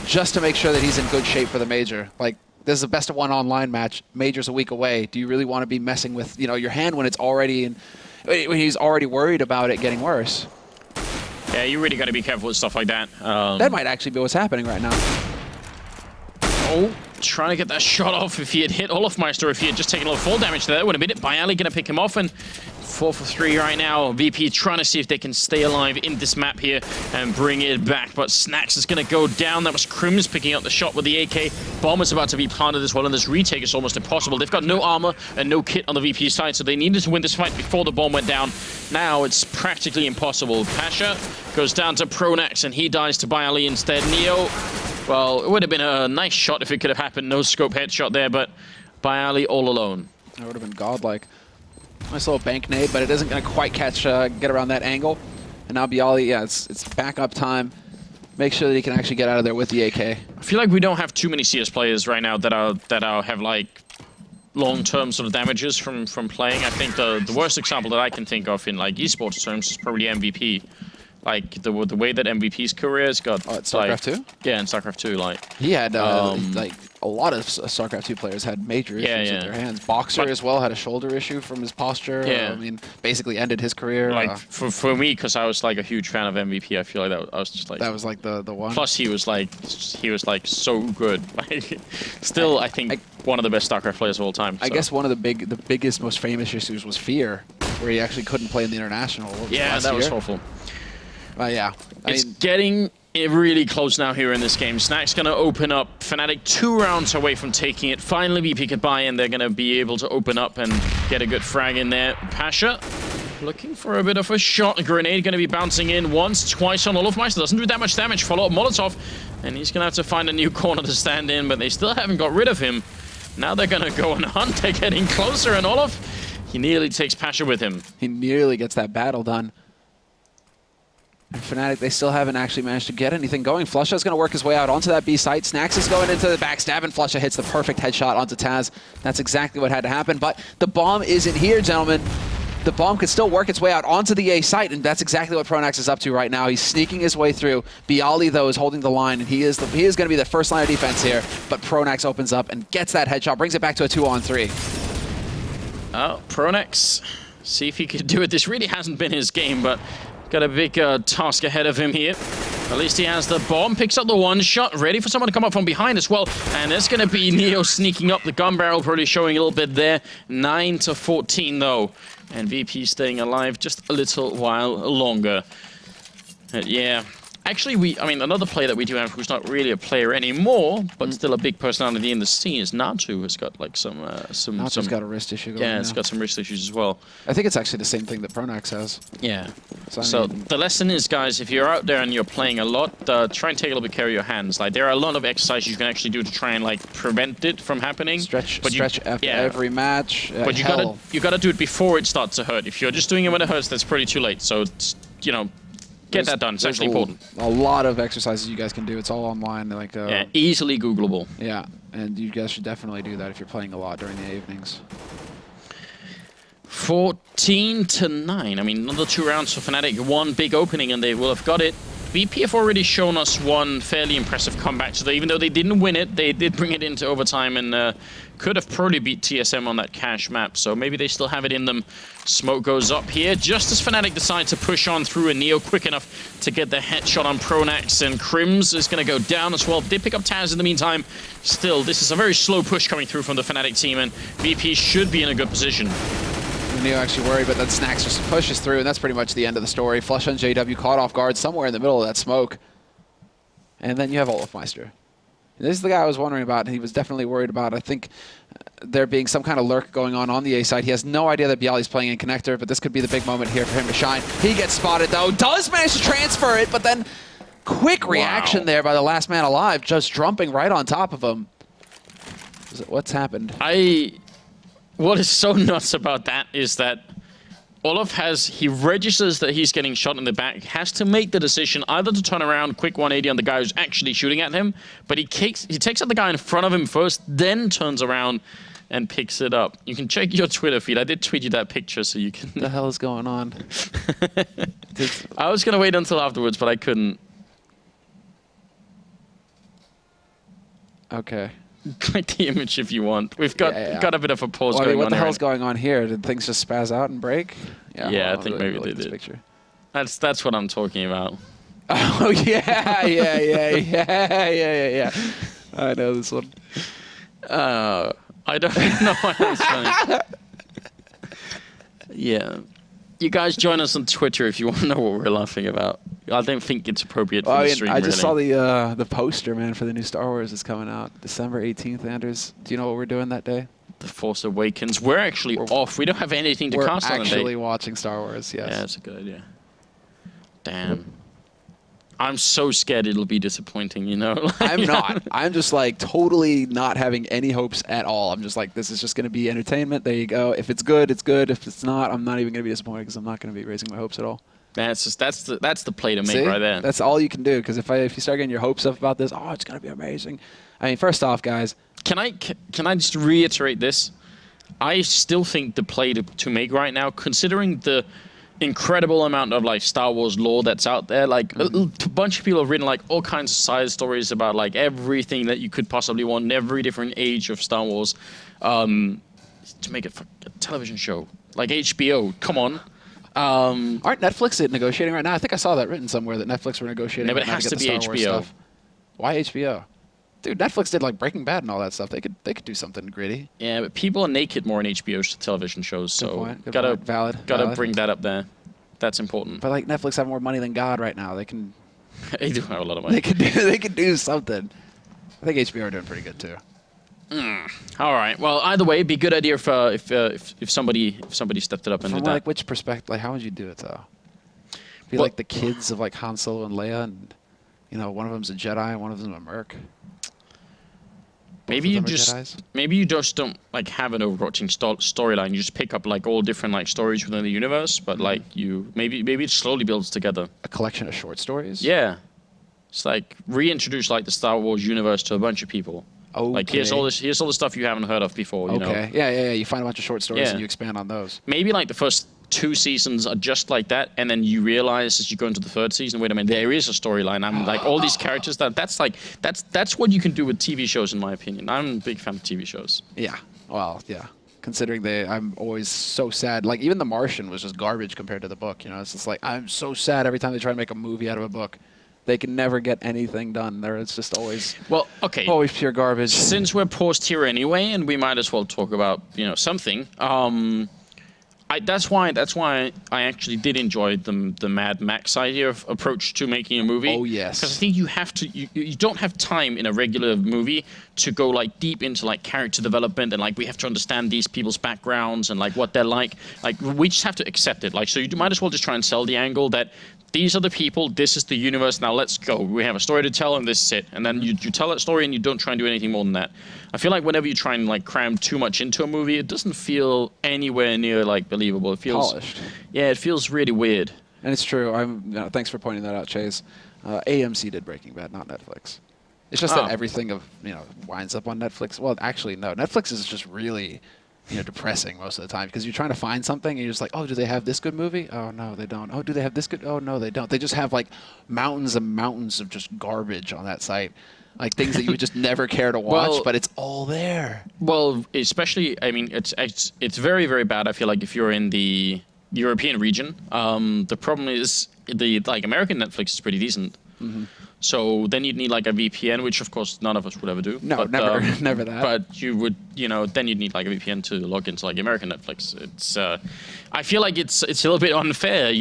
Speaker 2: just to make sure that he's in good shape for the major. Like, this is a best of 1 online match. Major's a week away. Do you really want to be messing with, you know, your hand when it's already when he's already worried about it getting worse?
Speaker 1: Yeah, you really got to be careful with stuff like that.
Speaker 2: That might actually be what's happening right now.
Speaker 1: Oh, trying to get that shot off. If he had hit Olofmeister, if he had just taken a little fall damage there, would have been it. Bialy going to pick him off, and 4 for 3 right now. VP trying to see if they can stay alive in this map here and bring it back, but Snacks is going to go down. That was Crims picking up the shot with the AK. Bomb is about to be planted as well, and this retake is almost impossible. They've got no armor and no kit on the VP side, so they needed to win this fight before the bomb went down. Now it's practically impossible. Pasha goes down to Pronex, and he dies to Bialy instead. Neo, well, it would have been a nice shot if it could have happened. No scope headshot there, but Bialy all alone.
Speaker 2: That would have been godlike. Nice little bank nade, but it isn't going to quite catch, get around that angle. And now Bialy, yeah, it's backup time. Make sure that he can actually get out of there with the AK.
Speaker 1: I feel like we don't have too many CS players right now that have like long-term sort of damages from playing. I think the worst example that I can think of in like esports terms is probably MVP. Like the way that MVP's career has got.
Speaker 2: Oh, it's StarCraft 2?
Speaker 1: Yeah, in StarCraft 2, like
Speaker 2: he had like a lot of StarCraft 2 players had major issues with their hands. Boxer as well had a shoulder issue from his posture.
Speaker 1: Yeah.
Speaker 2: I mean, basically ended his career.
Speaker 1: Like for me, because I was like a huge fan of MVP, I feel like I was just like
Speaker 2: that was like the one.
Speaker 1: Plus, he was like so good. Like, still, I think one of the best StarCraft players of all time. So.
Speaker 2: I guess one of the biggest, most famous issues was Fear, where he actually couldn't play in the international.
Speaker 1: Yeah, that was awful.
Speaker 2: Yeah,
Speaker 1: it's getting really close now here in this game. Snac's going to open up. Fnatic 2 rounds away from taking it. Finally, VP could buy in. They're going to be able to open up and get a good frag in there. Pasha looking for a bit of a shot. A grenade going to be bouncing in once, twice on Olofmeister. Doesn't do that much damage. Follow up Molotov. And he's going to have to find a new corner to stand in, but they still haven't got rid of him. Now they're going to go and hunt. They're getting closer, and Olof, he nearly takes Pasha with him.
Speaker 2: He nearly gets that battle done. And Fnatic, they still haven't actually managed to get anything going. Flusha's going to work his way out onto that B site. Snacks is going into the backstab, and Flusha hits the perfect headshot onto Taz. That's exactly what had to happen. But the bomb isn't here, gentlemen. The bomb could still work its way out onto the A site, and that's exactly what Pronax is up to right now. He's sneaking his way through. Bialy, though, is holding the line, and he is going to be the first line of defense here. But Pronax opens up and gets that headshot, brings it back to a 2-on-3.
Speaker 1: Oh, Pronax, see if he could do it. This really hasn't been his game, but got a big task ahead of him here. At least he has the bomb, picks up the one shot, ready for someone to come up from behind as well. And there's going to be Neo sneaking up the gun barrel, probably showing a little bit there. 9-14 though. And VP staying alive just a little while longer. Yeah. Actually, I mean, another player that we do have who's not really a player anymore, but still a big personality in the scene is Natu, who's got like
Speaker 2: Natu's got a wrist issue going on.
Speaker 1: Yeah, it's got some wrist issues as well.
Speaker 2: I think it's actually the same thing that Pronax has.
Speaker 1: Yeah.
Speaker 2: So
Speaker 1: the lesson is, guys, if you're out there and you're playing a lot, try and take a little bit care of your hands. Like, there are a lot of exercises you can actually do to try and like prevent it from happening.
Speaker 2: Stretch after every match.
Speaker 1: But you gotta do it before it starts to hurt. If you're just doing it when it hurts, that's pretty too late. So, you know, get that done. It's actually important.
Speaker 2: A lot of exercises you guys can do. It's all online. Like
Speaker 1: yeah, easily Googleable.
Speaker 2: Yeah, and you guys should definitely do that if you're playing a lot during the evenings.
Speaker 1: 14-9. I mean, another 2 rounds for Fnatic. One big opening, and they will have got it. VP have already shown us one fairly impressive comeback today. Even though they didn't win it, they did bring it into overtime and could have probably beat TSM on that cash map. So maybe they still have it in them. Smoke goes up here just as Fnatic decide to push on through, and Neo quick enough to get the headshot on Pronax, and Crims is going to go down as well. They pick up Taz in the meantime. Still, this is a very slow push coming through from the Fnatic team, and VP should be in a good position.
Speaker 2: Neo actually worried, but then Snacks just pushes through, and that's pretty much the end of the story. Flush on JW caught off guard somewhere in the middle of that smoke. And then you have Olofmeister. This is the guy I was wondering about, and he was definitely worried about. I think there being some kind of lurk going on the A side. He has no idea that Bialy's playing in connector, but this could be the big moment here for him to shine. He gets spotted, though. Does manage to transfer it, but then quick reaction there by the last man alive, just jumping right on top of him. What's happened?
Speaker 1: What is so nuts about that is that Olof he registers that he's getting shot in the back, has to make the decision either to turn around, quick 180 on the guy who's actually shooting at him, but he takes out the guy in front of him first, then turns around and picks it up. You can check your Twitter feed. I did tweet you that picture so you can...
Speaker 2: What the hell is going on?
Speaker 1: I was going to wait until afterwards, but I couldn't.
Speaker 2: Okay.
Speaker 1: Click the image if you want. We've got a bit of a pause going on.
Speaker 2: What the hell's going on here? Did things just spaz out and break?
Speaker 1: Yeah, I think maybe they did. Picture. That's what I'm talking about.
Speaker 2: Oh yeah. I know this one.
Speaker 1: I don't know why that's funny. Yeah. You guys join us on Twitter if you want to know what we're laughing about. I don't think it's appropriate for the stream,
Speaker 2: I just saw the poster, man, for the new Star Wars is coming out. December 18th, Anders. Do you know what we're doing that day?
Speaker 1: The Force Awakens. We're actually off. We don't have anything to cast on the day.
Speaker 2: We're actually watching Star Wars, yes.
Speaker 1: Yeah, that's a good idea. Damn. I'm so scared it'll be disappointing, you know? Like,
Speaker 2: I'm not. I'm just like totally not having any hopes at all. I'm just like, this is just going to be entertainment. There you go. If it's good, it's good. If it's not, I'm not even going to be disappointed because I'm not going to be raising my hopes at all.
Speaker 1: That's the play to make.
Speaker 2: See?
Speaker 1: Right there.
Speaker 2: That's all you can do, because if you start getting your hopes up about this, oh, it's going to be amazing. I mean, first off, guys.
Speaker 1: Can I just reiterate this? I still think the play to make right now, considering the incredible amount of like Star Wars lore that's out there, like a bunch of people have written like all kinds of side stories about like everything that you could possibly want in every different age of Star Wars, to make it a television show like HBO. Come on.
Speaker 2: Aren't Netflix negotiating right now? I think I saw that written somewhere that Netflix were negotiating.
Speaker 1: No, but
Speaker 2: right
Speaker 1: it has
Speaker 2: now
Speaker 1: to
Speaker 2: get
Speaker 1: be
Speaker 2: the Star Wars
Speaker 1: HBO.
Speaker 2: stuff. Why HBO? Dude, Netflix did like Breaking Bad and all that stuff. They could do something gritty.
Speaker 1: Yeah, but people are naked more in HBO television shows, so
Speaker 2: Good point.
Speaker 1: gotta
Speaker 2: Valid.
Speaker 1: bring that up there. That's important.
Speaker 2: But like Netflix have more money than God right now. They can.
Speaker 1: They do have a lot of money.
Speaker 2: They could do something. I think HBO are doing pretty good too.
Speaker 1: All right. Well, either way, it'd be a good idea if somebody stepped it up and
Speaker 2: From
Speaker 1: did that.
Speaker 2: like which perspective? Like how would you do it though? Be like the kids of like Han Solo and Leia, and you know one of them's a Jedi and one of them's a Merc.
Speaker 1: Maybe you just don't like have an overarching storyline. You just pick up like all different like stories within the universe, but like maybe it slowly builds together.
Speaker 2: A collection of short stories.
Speaker 1: Yeah, it's like reintroduce like the Star Wars universe to a bunch of people.
Speaker 2: Okay.
Speaker 1: Like here's all the stuff you haven't heard of before. You know?
Speaker 2: Yeah. You find a bunch of short stories
Speaker 1: Yeah.
Speaker 2: and you expand on those.
Speaker 1: Maybe like the first 2 seasons are just like that, and then you realize as you go into the 3rd season, wait a minute, there is a storyline. I'm like all these characters that's what you can do with TV shows, in my opinion. I'm a big fan of TV shows.
Speaker 2: Yeah. Well, yeah. Considering I'm always so sad. Like even The Martian was just garbage compared to the book. You know, it's just like I'm so sad every time they try to make a movie out of a book. They can never get anything done. It's just always always pure garbage.
Speaker 1: Since we're paused here anyway, and we might as well talk about something. That's why I actually did enjoy the Mad Max idea of approach to making a movie.
Speaker 2: Oh yes.
Speaker 1: Because I think you don't have time in a regular movie to go like deep into like character development, and like we have to understand these people's backgrounds and like what they're like. Like we just have to accept it. Like so you might as well just try and sell the angle that these are the people, this is the universe, now let's go. We have a story to tell and this is it. And then you tell that story and you don't try and do anything more than that. I feel like whenever you try and like cram too much into a movie, it doesn't feel anywhere near like believable. It feels
Speaker 2: polished.
Speaker 1: Yeah, it feels really weird.
Speaker 2: And it's true. Thanks for pointing that out, Chase. AMC did Breaking Bad, not Netflix. It's just that everything winds up on Netflix. Well, actually, no. Netflix is just really depressing most of the time because you're trying to find something and you're just like, oh, do they have this good movie? Oh, no, they don't. Oh, do they have this good? Oh, no, they don't. They just have like mountains and mountains of just garbage on that site. Like things that you would just never care to watch, but it's all there.
Speaker 1: Well, especially, I mean, it's very, very bad, I feel like, if you're in the European region. The problem is the American Netflix is pretty decent. Mm-hmm. So then you'd need like a VPN, which of course none of us would ever do.
Speaker 2: No,
Speaker 1: but,
Speaker 2: never, never that.
Speaker 1: But you would, then you'd need like a VPN to log into like American Netflix. It's, I feel like it's a little bit unfair.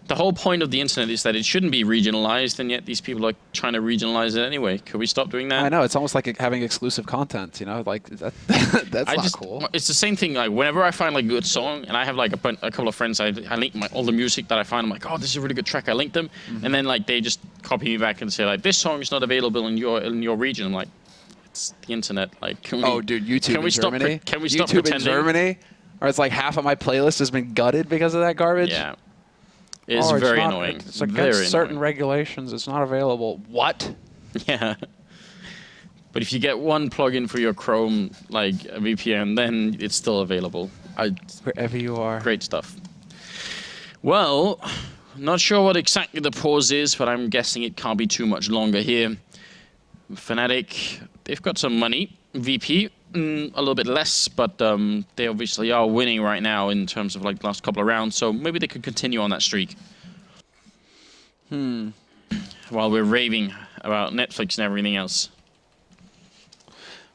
Speaker 1: The whole point of the internet is that it shouldn't be regionalized, and yet these people are trying to regionalize it anyway. Could we stop doing that?
Speaker 2: I know, it's almost like having exclusive content. Like that's not cool.
Speaker 1: It's the same thing. Like whenever I find like a good song, and I have like a couple of friends, I link all the music that I find. I'm like, oh, this is a really good track. I link them, and then like they just copy me back and say like, this song is not available in your region. I'm like, it's the internet. Like,
Speaker 2: dude, YouTube in Germany.
Speaker 1: Can we stop
Speaker 2: YouTube
Speaker 1: pretending?
Speaker 2: in Germany? Or it's like half of my playlist has been gutted because of that garbage.
Speaker 1: Yeah. It's very annoying.
Speaker 2: It's against certain regulations. It's not available. What?
Speaker 1: Yeah. But if you get one plugin for your Chrome, like a VPN, then it's still available.
Speaker 2: Wherever you are.
Speaker 1: Great stuff. Well, not sure what exactly the pause is, but I'm guessing it can't be too much longer here. Fnatic, they've got some money. VP, a little bit less, but they obviously are winning right now in terms of like the last couple of rounds, so maybe they could continue on that streak. While we're raving about Netflix and everything else.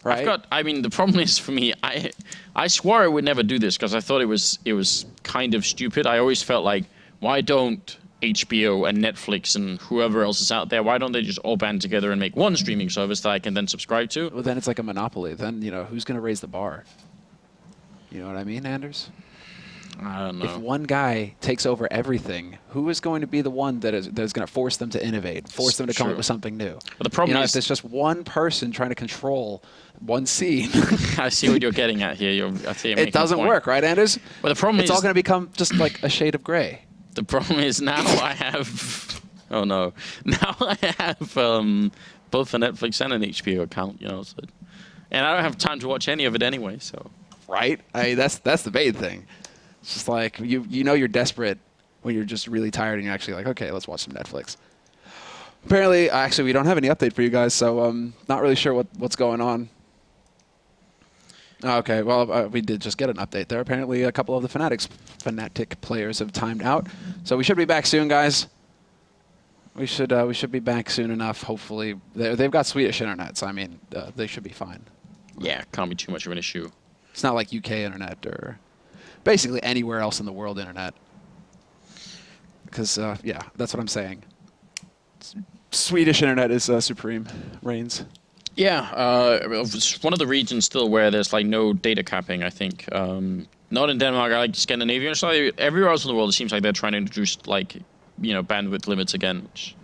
Speaker 2: Right.
Speaker 1: The problem is for me, I swore I would never do this because I thought it was kind of stupid. I always felt like, why don't HBO and Netflix and whoever else is out there, why don't they just all band together and make one streaming service that I can then subscribe to?
Speaker 2: Well, then it's like a monopoly. Then, who's going to raise the bar? You know what I mean, Anders?
Speaker 1: I don't know.
Speaker 2: If one guy takes over everything, who is going to be the one that is going to force them to innovate, force them to come up with something new?
Speaker 1: But the problem is,
Speaker 2: if there's just one person trying to control one scene,
Speaker 1: I see what you're getting at here. I see
Speaker 2: it doesn't work, right, Anders?
Speaker 1: But the problem
Speaker 2: it's all going to become just like a shade of gray.
Speaker 1: The problem is now I have. Oh no! Now I have both a Netflix and an HBO account, so, and I don't have time to watch any of it anyway. So,
Speaker 2: right? That's the main thing. It's just like you're desperate when you're just really tired and you're actually like, okay, let's watch some Netflix. Apparently, actually, we don't have any update for you guys, so not really sure what's going on. Okay, well, we did just get an update there. Apparently, a couple of the Fnatic players have timed out, so we should be back soon, guys. We should be back soon enough. Hopefully, they've got Swedish internet, so I mean, they should be fine.
Speaker 1: Yeah, can't be too much of an issue.
Speaker 2: It's not like UK internet or basically anywhere else in the world internet. Because yeah, that's what I'm saying. Swedish internet is supreme, reigns.
Speaker 1: Yeah, it's one of the regions still where there's like no data capping, I think. Not in Denmark, like Scandinavia. So everywhere else in the world, it seems like they're trying to introduce like, bandwidth limits again, which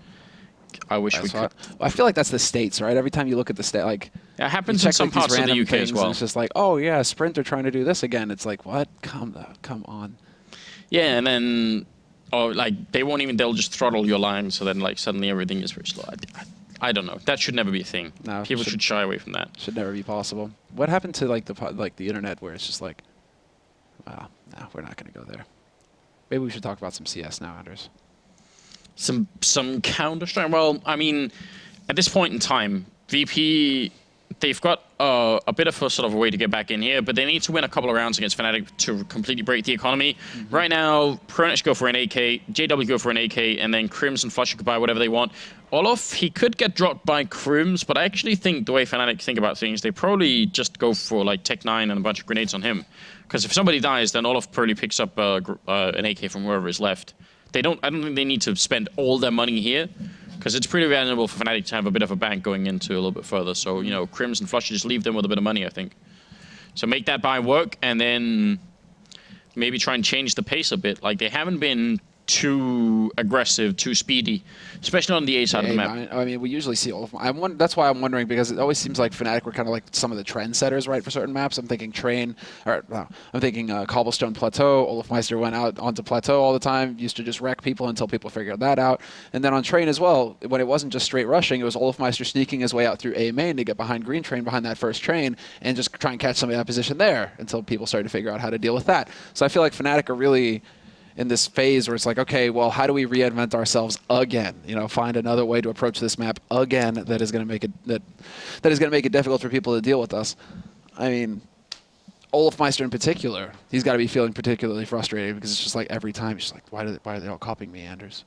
Speaker 1: I wish we could.
Speaker 2: I feel like that's the States, right? Every time you look at the state, like
Speaker 1: it happens in some parts of the UK as well.
Speaker 2: It's just like, oh yeah, Sprint are trying to do this again. It's like, what? Come on.
Speaker 1: Yeah, and then like they'll just throttle your line, so then like suddenly everything is very slow. I don't know. That should never be a thing. No, people should shy away from that.
Speaker 2: Should never be possible. What happened to like the internet where it's just like, wow, no, we're not going to go there. Maybe we should talk about some CS now, Anders.
Speaker 1: Some Counter-Strike. Well, I mean, at this point in time, VP, they've got a bit of a sort of a way to get back in here, but they need to win a couple of rounds against Fnatic to completely break the economy. Mm-hmm. Right now, Fnatic go for an AK, JW go for an AK, and then Crims and Flusher could buy whatever they want. Olof, he could get dropped by Crims, but I actually think the way Fnatic think about things, they probably just go for like Tech 9 and a bunch of grenades on him. Because if somebody dies, then Olof probably picks up an AK from wherever is left. I don't think they need to spend all their money here, because it's pretty valuable for Fnatic to have a bit of a bank going into a little bit further. So, Crims and Flusher, just leave them with a bit of money, I think. So make that buy work, and then maybe try and change the pace a bit. Like, they haven't been too aggressive, too speedy, especially on the A side of the map.
Speaker 2: I mean, we usually see all of them. That's why I'm wondering, because it always seems like Fnatic were kind of like some of the trendsetters, right, for certain maps. I'm thinking I'm thinking Cobblestone Plateau. Olafmeister went out onto Plateau all the time, used to just wreck people until people figured that out. And then on Train as well, when it wasn't just straight rushing, it was Olafmeister sneaking his way out through A main to get behind Green Train, behind that first train, and just try and catch somebody in that position there until people started to figure out how to deal with that. So I feel like Fnatic are really in this phase where it's like, okay, well, how do we reinvent ourselves again? Find another way to approach this map again that is going to make it that is going to make it difficult for people to deal with us. I mean, Olafmeister in particular, he's got to be feeling particularly frustrated, because it's just like every time he's just like, why are they all copying me, Anders?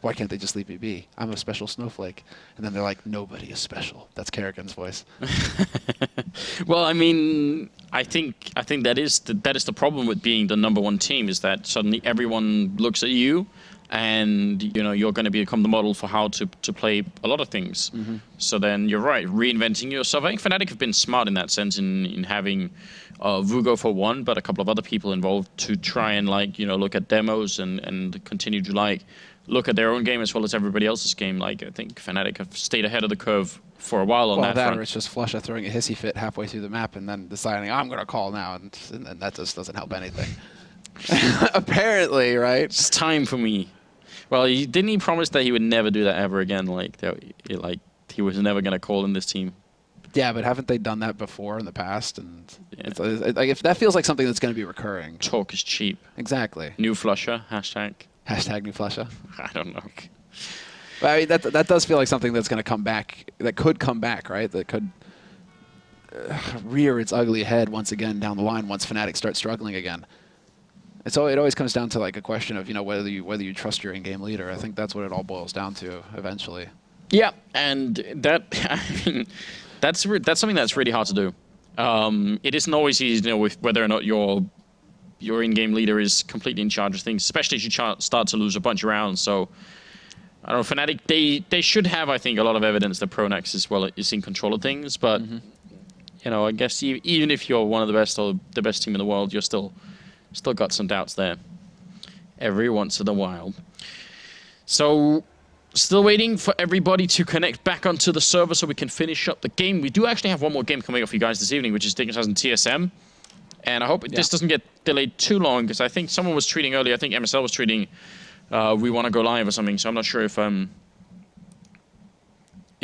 Speaker 2: Why can't they just leave me be? I'm a special snowflake. And then they're like, nobody is special. That's Kerrigan's voice.
Speaker 1: Well, I mean, I think that is the problem with being the #1 team, is that suddenly everyone looks at you, and you're going to become the model for how to play a lot of things. Mm-hmm. So then you're right, reinventing yourself. I think Fnatic have been smart in that sense in having Vugo for one, but a couple of other people involved to try and look at demos and continue to look at their own game as well as everybody else's game. I think Fnatic have stayed ahead of the curve for a while on that front.
Speaker 2: Or it's just Flusha throwing a hissy fit halfway through the map and then deciding, I'm going to call now, and that just doesn't help anything. Apparently, right?
Speaker 1: It's time for me. Well, didn't he promise that he would never do that ever again? He was never going to call in this team.
Speaker 2: Yeah, but haven't they done that before in the past? And if that feels like something that's going to be recurring.
Speaker 1: Talk is cheap.
Speaker 2: Exactly.
Speaker 1: New Flusha, hashtag.
Speaker 2: Hashtag new Flusha.
Speaker 1: I don't know.
Speaker 2: But I mean, that does feel like something that's going to come back. That could come back, right? That could rear its ugly head once again down the line once Fnatic starts struggling again. It always comes down to a question of whether you trust your in-game leader. I think that's what it all boils down to eventually. Yeah, and
Speaker 1: that's something that's really hard to do. It isn't always easy to know with whether or not your in-game leader is completely in charge of things, especially as you start to lose a bunch of rounds. So I don't know, Fnatic, they should have, I think, a lot of evidence that Pronax is in control of things. But I guess even if you're one of the best or the best team in the world, you're still Still got some doubts there. Every once in a while. So, still waiting for everybody to connect back onto the server so we can finish up the game. We do actually have one more game coming up for you guys this evening, which is Dignitas and TSM. And I hope this doesn't get delayed too long, because I think someone was tweeting earlier, I think MSL was tweeting, we want to go live or something, so I'm not sure if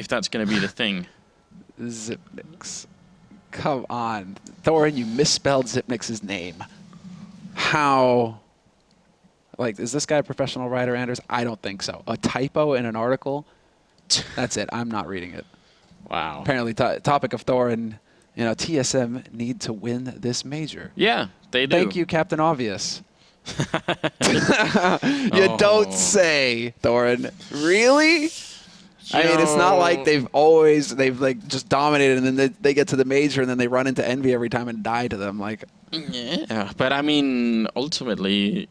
Speaker 1: that's going to be the thing.
Speaker 2: Zipnix. Come on. Thorin, you misspelled Zipnix's name. How? Like, is this guy a professional writer, Anders? I don't think so. A typo in an article? That's it. I'm not reading it.
Speaker 1: Wow.
Speaker 2: Apparently, topic of Thorin, you know, TSM need to win this major.
Speaker 1: Yeah, they do.
Speaker 2: Thank you, Captain Obvious. You don't say, Thorin. Really? I mean, it's not like they've like just dominated and then they get to the major and then they run into Envy every time and die to them. Like,
Speaker 1: yeah, but I mean, ultimately,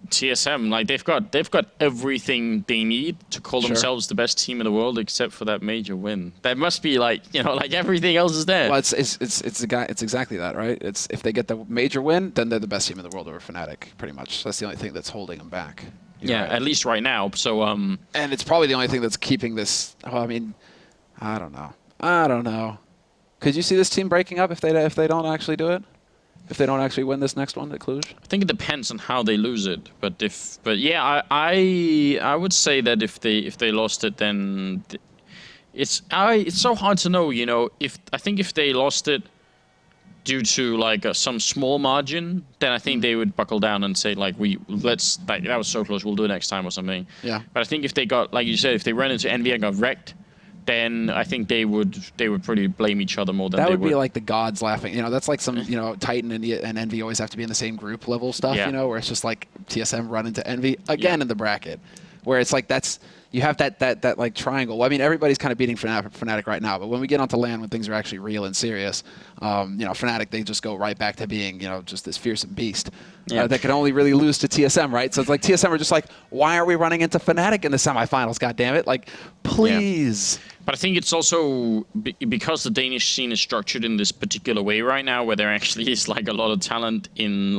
Speaker 1: TSM, like they've got everything they need to call themselves the best team in the world, except for that major win. That must be like, you know, like everything else is there.
Speaker 2: Well, it's exactly that, right? It's if they get the major win, then they're the best team in the world over Fnatic, pretty much. That's the only thing that's holding them back.
Speaker 1: Yeah, right. At least right now. So
Speaker 2: and it's probably the only thing that's keeping this. Oh, I mean, I don't know. Could you see this team breaking up if they don't actually do it? If they don't actually win this next one at Cluj? I
Speaker 1: think it depends on how they lose it. But yeah, I would say that if they lost it, then it's so hard to know. You know, I think if they lost it due to like some small margin, then I think they would buckle down and say like that was so close, we'll do it next time or something.
Speaker 2: Yeah.
Speaker 1: But I think if they got, like you said, if they ran into Envy and got wrecked, then I think they would probably blame each other more than
Speaker 2: that
Speaker 1: they
Speaker 2: would be like the gods laughing. You know, that's like some, you know, Titan and Envy always have to be in the same group level stuff.
Speaker 1: Yeah.
Speaker 2: You know, where it's just like TSM run into Envy again in the bracket, where it's like you have that like triangle. I mean, everybody's kind of beating Fnatic right now, but when we get onto LAN, when things are actually real and serious, you know, Fnatic, they just go right back to being, you know, just this fearsome beast that can only really lose to TSM, right? So it's like TSM are just like, why are we running into Fnatic in the semifinals? God damn it! Like, please.
Speaker 1: Yeah. But I think it's also because the Danish scene is structured in this particular way right now, where there actually is like a lot of talent in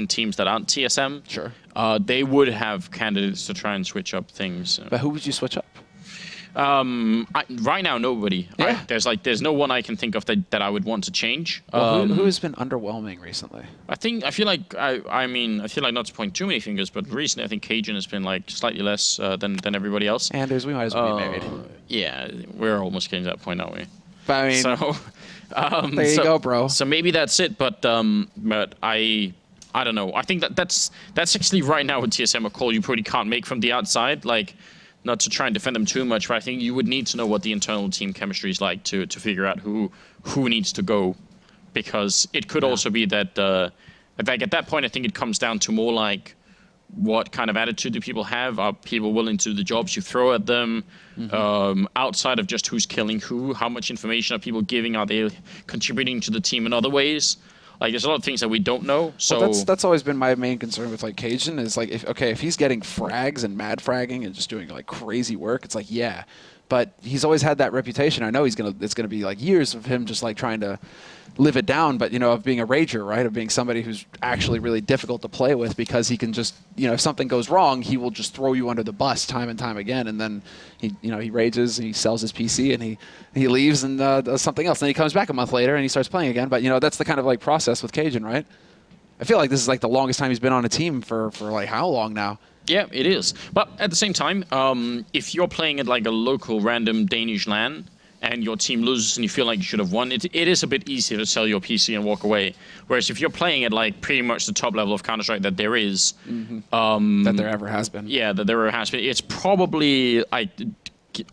Speaker 1: teams that aren't TSM.
Speaker 2: Sure.
Speaker 1: They would have candidates to try and switch up things.
Speaker 2: But who would you switch up?
Speaker 1: Right now, nobody.
Speaker 2: Yeah.
Speaker 1: There's no one I can think of that I would want to change.
Speaker 2: Well, who has been underwhelming recently?
Speaker 1: I feel like not to point too many fingers, but recently I think Cajun has been like slightly less than everybody else.
Speaker 2: Anders, we might as well be married.
Speaker 1: Yeah, we're almost getting to that point, aren't we?
Speaker 2: But I mean,
Speaker 1: so
Speaker 2: there you go, bro.
Speaker 1: So maybe that's it, but I don't know. I think that's actually right now with TSM a call you probably can't make from the outside. Like, not to try and defend them too much, but I think you would need to know what the internal team chemistry is like to figure out who needs to go, because it could also be that like at that point I think it comes down to more like what kind of attitude do people have? Are people willing to do the jobs you throw at them? Outside of just who's killing who, how much information are people giving? Are they contributing to the team in other ways? Like, there's a lot of things that we don't know. So
Speaker 2: well, that's always been my main concern with like Cajun is like, if he's getting frags and mad fragging and just doing like crazy work, it's like, yeah, but he's always had that reputation. I know it's gonna be like years of him just like trying to live it down, but you know, of being a rager, right? Of being somebody who's actually really difficult to play with, because he can just, you know, if something goes wrong, he will just throw you under the bus time and time again, and then he rages and he sells his PC and he leaves and does something else. Then he comes back a month later and he starts playing again. But you know, that's the kind of like process with Cajun, right? I feel like this is like the longest time he's been on a team for like how long now?
Speaker 1: Yeah, it is. But at the same time, if you're playing at like a local random Danish LAN and your team loses and you feel like you should have won, it is a bit easier to sell your PC and walk away. Whereas if you're playing at like pretty much the top level of Counter-Strike that there is,
Speaker 2: that there ever has been.
Speaker 1: Yeah, that there ever has been. It's probably, I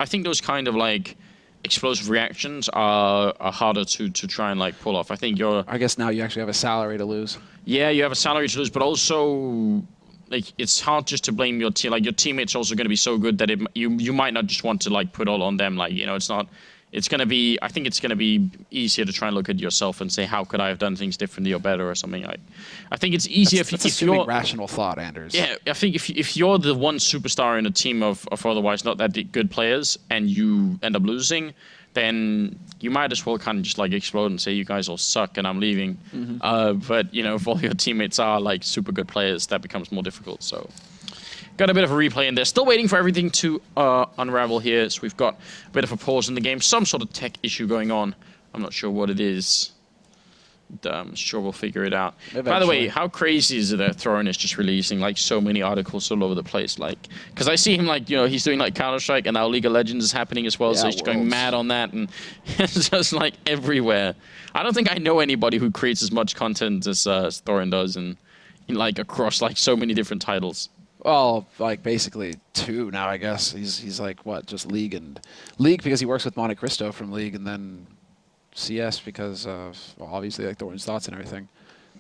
Speaker 1: think those kind of like explosive reactions are harder to try and like pull off. I guess
Speaker 2: now you actually have a salary to lose.
Speaker 1: Yeah, you have a salary to lose, but also like it's hard just to blame your team. Like your teammates are also going to be so good that you might not just want to like put all on them. Like, you know, it's not. It's going to be. I think it's going to be easier to try and look at yourself and say, how could I have done things differently or better or something. I think it's easier if you're
Speaker 2: rational thought, Anders.
Speaker 1: Yeah, I think if you're the one superstar in a team of otherwise not that good players and you end up losing, then you might as well kind of just like explode and say you guys all suck and I'm leaving. But you know, if all your teammates are like super good players, that becomes more difficult. So got a bit of a replay in there. Still waiting for everything to unravel here. So we've got a bit of a pause in the game. Some sort of tech issue going on. I'm not sure what it is. I'm sure we'll figure it out. Eventually. By the way, how crazy is it that Thorin is just releasing like so many articles all over the place? Like, because I see him like, you know, he's doing like Counter-Strike and now League of Legends is happening as well. Yeah, so he's going mad on that and it's just like everywhere. I don't think I know anybody who creates as much content as Thorin does and like across like so many different titles.
Speaker 2: Well, like basically 2 now, I guess. He's like what, just League because he works with Monte Cristo from League, and then CS because of, well, obviously like Thorin's thoughts and everything,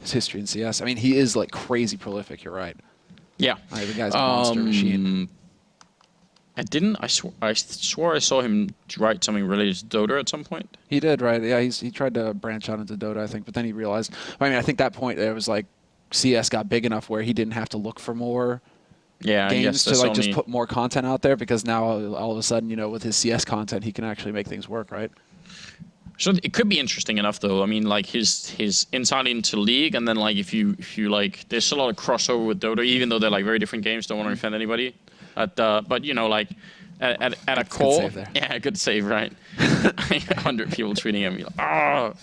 Speaker 2: his history in CS. I mean, he is like crazy prolific. You're right.
Speaker 1: Yeah,
Speaker 2: the guy's a monster machine.
Speaker 3: I swore I saw him write something related to Dota at some point.
Speaker 2: He did, right? Yeah, he tried to branch out into Dota, I think, but then he realized. I mean, I think that point it was like CS got big enough where he didn't have to look for more.
Speaker 3: Yeah,
Speaker 2: games to like just put more content out there, because now all of a sudden, you know, with his CS content, he can actually make things work, right?
Speaker 3: So it could be interesting enough, though. I mean, like his insight into League, and then like if you like, there's a lot of crossover with Dota, even though they're like very different games. Don't want to offend anybody, but you know, like at a core,
Speaker 2: good save there.
Speaker 3: Yeah, good save, right? 100 people tweeting at me, like, oh.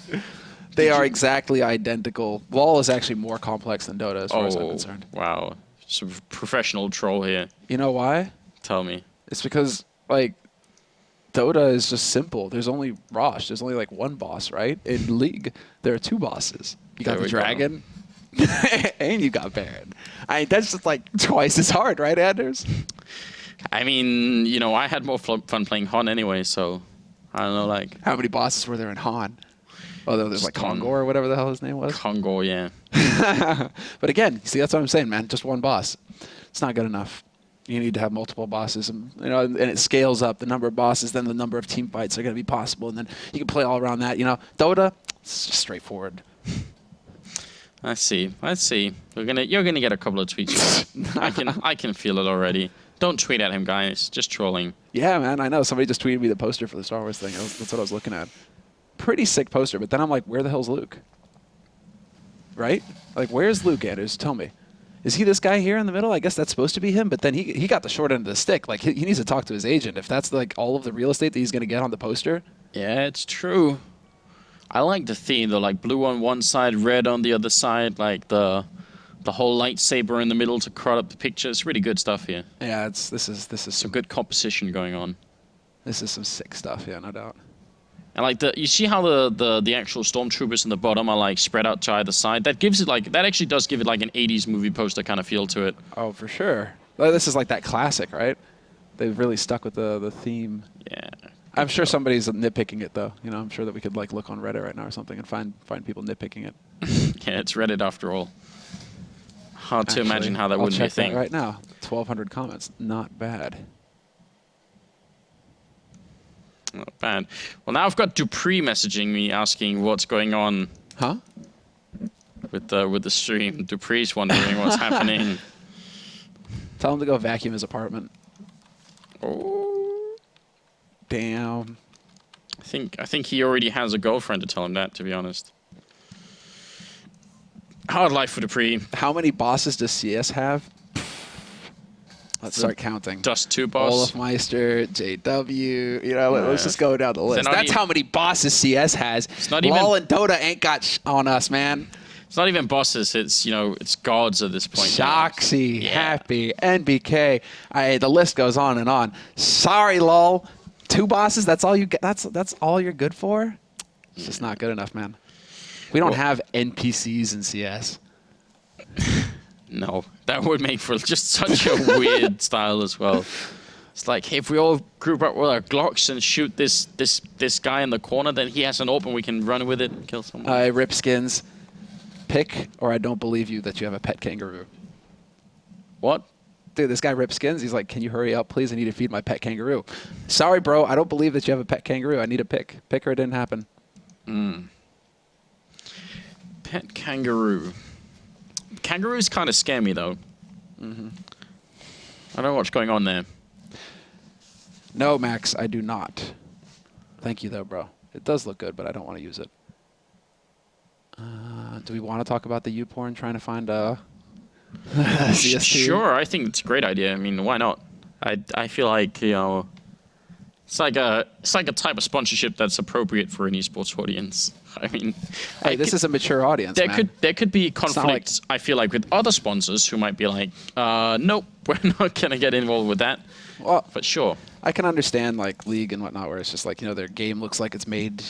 Speaker 2: They are exactly identical. Wall is actually more complex than Dota, as far as I'm concerned.
Speaker 3: Wow, some professional troll here.
Speaker 2: You know why?
Speaker 3: Tell me.
Speaker 2: It's because like Dota is just simple. There's only Rosh. There's only like one boss, right? In League, there are 2 bosses. You got the Dragon, and you got Baron. I mean, that's just like twice as hard, right, Anders?
Speaker 3: I mean, you know, I had more fun playing Han anyway, so I don't know, like.
Speaker 2: How many bosses were there in Han? Oh, there's like Kongor or whatever the hell his name was.
Speaker 3: Kongor, yeah.
Speaker 2: But again, see, that's what I'm saying, man. Just one boss. It's not good enough. You need to have multiple bosses, and you know, and it scales up the number of bosses, then the number of team fights are going to be possible, and then you can play all around that. You know, Dota, it's just straightforward.
Speaker 3: I see. You're gonna get a couple of tweets. I can feel it already. Don't tweet at him, guys. Just trolling.
Speaker 2: Yeah, man. I know. Somebody just tweeted me the poster for the Star Wars thing. That's what I was looking at. Pretty sick poster, but then I'm like, where the hell's Luke? Right? Like, where's Luke, Anders? Tell me. Is he this guy here in the middle? I guess that's supposed to be him, but then he got the short end of the stick. Like, he needs to talk to his agent. If that's like all of the real estate that he's going to get on the poster.
Speaker 3: Yeah, it's true. I like the theme, though. Like, blue on one side, red on the other side. Like, the whole lightsaber in the middle to crowd up the picture. It's really good stuff here.
Speaker 2: Yeah, this is
Speaker 3: some good composition going on.
Speaker 2: This is some sick stuff, yeah, no doubt.
Speaker 3: And like you see how the actual stormtroopers in the bottom are like spread out to either side. That gives it like, that actually does give it like an 80s movie poster kind of feel to it.
Speaker 2: Oh, for sure. Well, this is like that classic, right? They've really stuck with the theme.
Speaker 3: Yeah.
Speaker 2: I'm sure somebody's nitpicking it though. You know, I'm sure that we could like look on Reddit right now or something and find people nitpicking it.
Speaker 3: Yeah, it's Reddit after all. Hard to imagine how that wouldn't be a thing.
Speaker 2: Right now, 1,200 comments, not bad.
Speaker 3: Not bad. Well, now I've got Dupree messaging me asking what's going on.
Speaker 2: Huh?
Speaker 3: With the stream. Dupree's wondering what's happening.
Speaker 2: Tell him to go vacuum his apartment.
Speaker 3: Oh.
Speaker 2: Damn.
Speaker 3: I think he already has a girlfriend to tell him that, to be honest. Hard life for Dupree.
Speaker 2: How many bosses does CS have? Let's start counting.
Speaker 3: Dust 2 boss.
Speaker 2: Olafmeister, JW. You know, let's just go down the list. That's how many bosses CS has.
Speaker 3: It's not
Speaker 2: LoL and Dota ain't got on us, man.
Speaker 3: It's not even bosses. It's, you know, it's gods at this point.
Speaker 2: Shoxy, Happy, NBK. The list goes on and on. Sorry, LoL. 2 bosses. That's all you get. That's all you're good for. It's just not good enough, man. We don't have NPCs in CS.
Speaker 3: No, that would make for just such a weird style as well. It's like, hey, if we all group up with our Glocks and shoot this guy in the corner, then he has an AWP and we can run with it and kill someone.
Speaker 2: Rip skins. Pick, or I don't believe you that you have a pet kangaroo.
Speaker 3: What?
Speaker 2: Dude, this guy Rip Skins, he's like, can you hurry up, please? I need to feed my pet kangaroo. Sorry, bro, I don't believe that you have a pet kangaroo. I need a pick. Pick or it didn't happen.
Speaker 3: Pet kangaroo. Kangaroos kind of scare me, though. I don't know what's going on there.
Speaker 2: No, Max, I do not. Thank you, though, bro. It does look good, but I don't want to use it. Do we want to talk about the U-porn trying to find a CST?
Speaker 1: Sure, I think it's a great idea. I mean, why not? I feel like, you know, it's like a type of sponsorship that's appropriate for an esports audience. I mean,
Speaker 2: Hey, this is a mature audience, man.
Speaker 1: There could be
Speaker 2: not
Speaker 1: conflicts, I feel like, with other sponsors who might be like, nope, we're not going to get involved with that.
Speaker 2: Well,
Speaker 1: But sure.
Speaker 2: I can understand, like, League and whatnot, where it's just like, you know, their game looks like it's made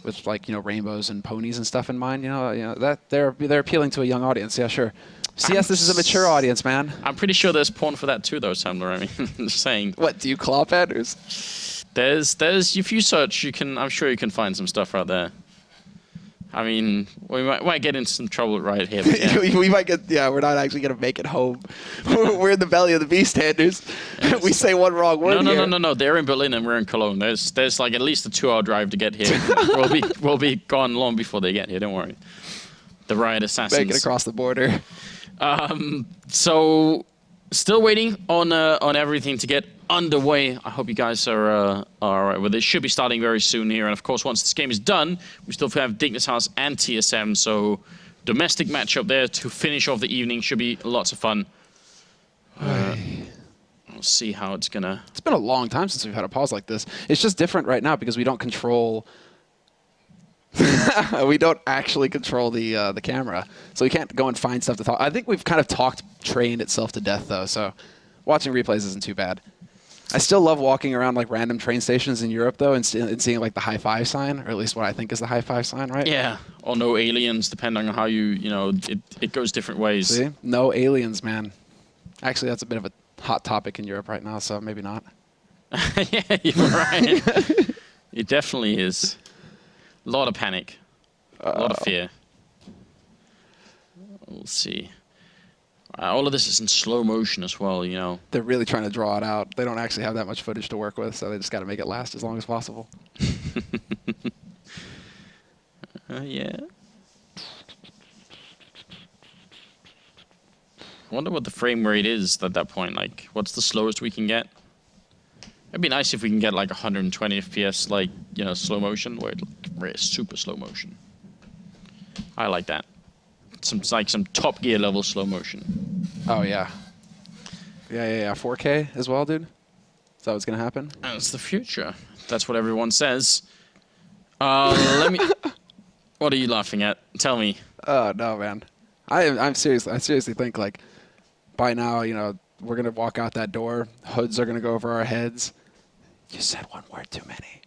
Speaker 2: with, like, you know, rainbows and ponies and stuff in mind. You know that they're appealing to a young audience. Yeah, sure. CS, this is a mature audience, man.
Speaker 1: I'm pretty sure there's porn for that too, though, Sandler. I mean, just saying.
Speaker 2: What, do you claw Anders?
Speaker 1: There's if you search, I'm sure you can find some stuff out there. I mean, we might get into some trouble right here. But yeah.
Speaker 2: We might get, we're not actually going to make it home. We're in the belly of the beast, Anders. We say one wrong word
Speaker 1: No. They're in Berlin and we're in Cologne. There's like at least a 2-hour drive to get here. we'll be gone long before they get here. Don't worry. The riot assassins.
Speaker 2: Make it across the border.
Speaker 1: So, still waiting on everything to get underway. I hope you guys are all right with it. Should be starting very soon here. And of course, once this game is done, we still have Dignitas and TSM. So, domestic matchup there to finish off the evening. Should be lots of fun. We'll see how it's gonna.
Speaker 2: It's been a long time since we've had a pause like this. It's just different right now because we don't control. We don't actually control the camera, so we can't go and find stuff to talk. I think we've kind of trained itself to death, though, so watching replays isn't too bad. I still love walking around like random train stations in Europe, though, and seeing like the high five sign, or at least what I think is the high five sign, right?
Speaker 1: Yeah, or no aliens, depending on how you know, it goes different ways.
Speaker 2: See? No aliens, man. Actually, that's a bit of a hot topic in Europe right now, so maybe not.
Speaker 1: Yeah, you're right. It definitely is. A lot of panic. A lot of fear. We'll see. All of this is in slow motion as well, you know.
Speaker 2: They're really trying to draw it out. They don't actually have that much footage to work with, so they just got to make it last as long as possible.
Speaker 1: Yeah. I wonder what the frame rate is at that point. Like, what's the slowest we can get? It'd be nice if we can get like 120 FPS, like, you know, slow motion, where it's super slow motion. I like that. Some Top Gear level slow motion.
Speaker 2: Oh yeah. Yeah. 4K as well, dude. Is that what's gonna happen?
Speaker 1: That's the future. That's what everyone says. Let me. What are you laughing at? Tell me.
Speaker 2: Oh no, man. I'm serious. I seriously think like by now, you know, we're gonna walk out that door. Hoods are gonna go over our heads. You said one word too many.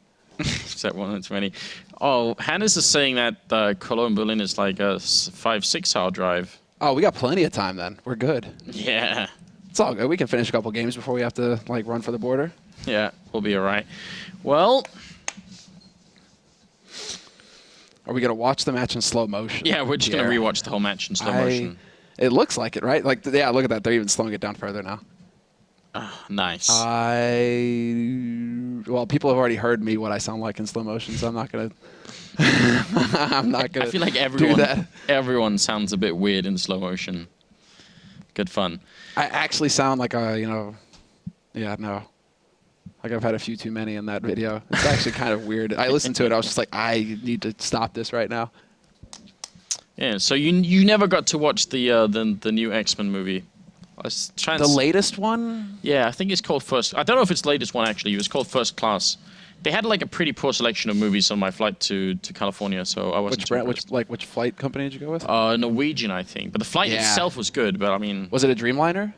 Speaker 1: Said one word too many. Oh, Hannes is saying that Cologne Berlin is like a 5-6 hour drive.
Speaker 2: Oh, we got plenty of time then. We're good.
Speaker 1: Yeah.
Speaker 2: It's all good. We can finish a couple games before we have to like run for the border.
Speaker 1: Yeah, we'll be all right. Well,
Speaker 2: are we gonna watch the match in slow motion?
Speaker 1: yeah, we're just gonna rewatch the whole match in slow motion.
Speaker 2: It looks like it, right? Like, yeah, look at that. They're even slowing it down further now.
Speaker 1: Nice.
Speaker 2: Well, people have already heard me what I sound like in slow motion, so I'm not gonna. I'm not gonna.
Speaker 1: I feel like everyone sounds a bit weird in slow motion. Good fun.
Speaker 2: I actually sound like like I've had a few too many in that video. It's actually kind of weird. I listened to it. I was just like, I need to stop this right now.
Speaker 1: Yeah. So you never got to watch the new X-Men movie.
Speaker 2: The latest one?
Speaker 1: Yeah, I think it's called First. I don't know if it's the latest one actually. It was called First Class. They had like a pretty poor selection of movies on my flight to California, so I wasn't.
Speaker 2: Which flight company did you go with?
Speaker 1: Norwegian, I think. But the flight itself was good. But I mean,
Speaker 2: was it a Dreamliner?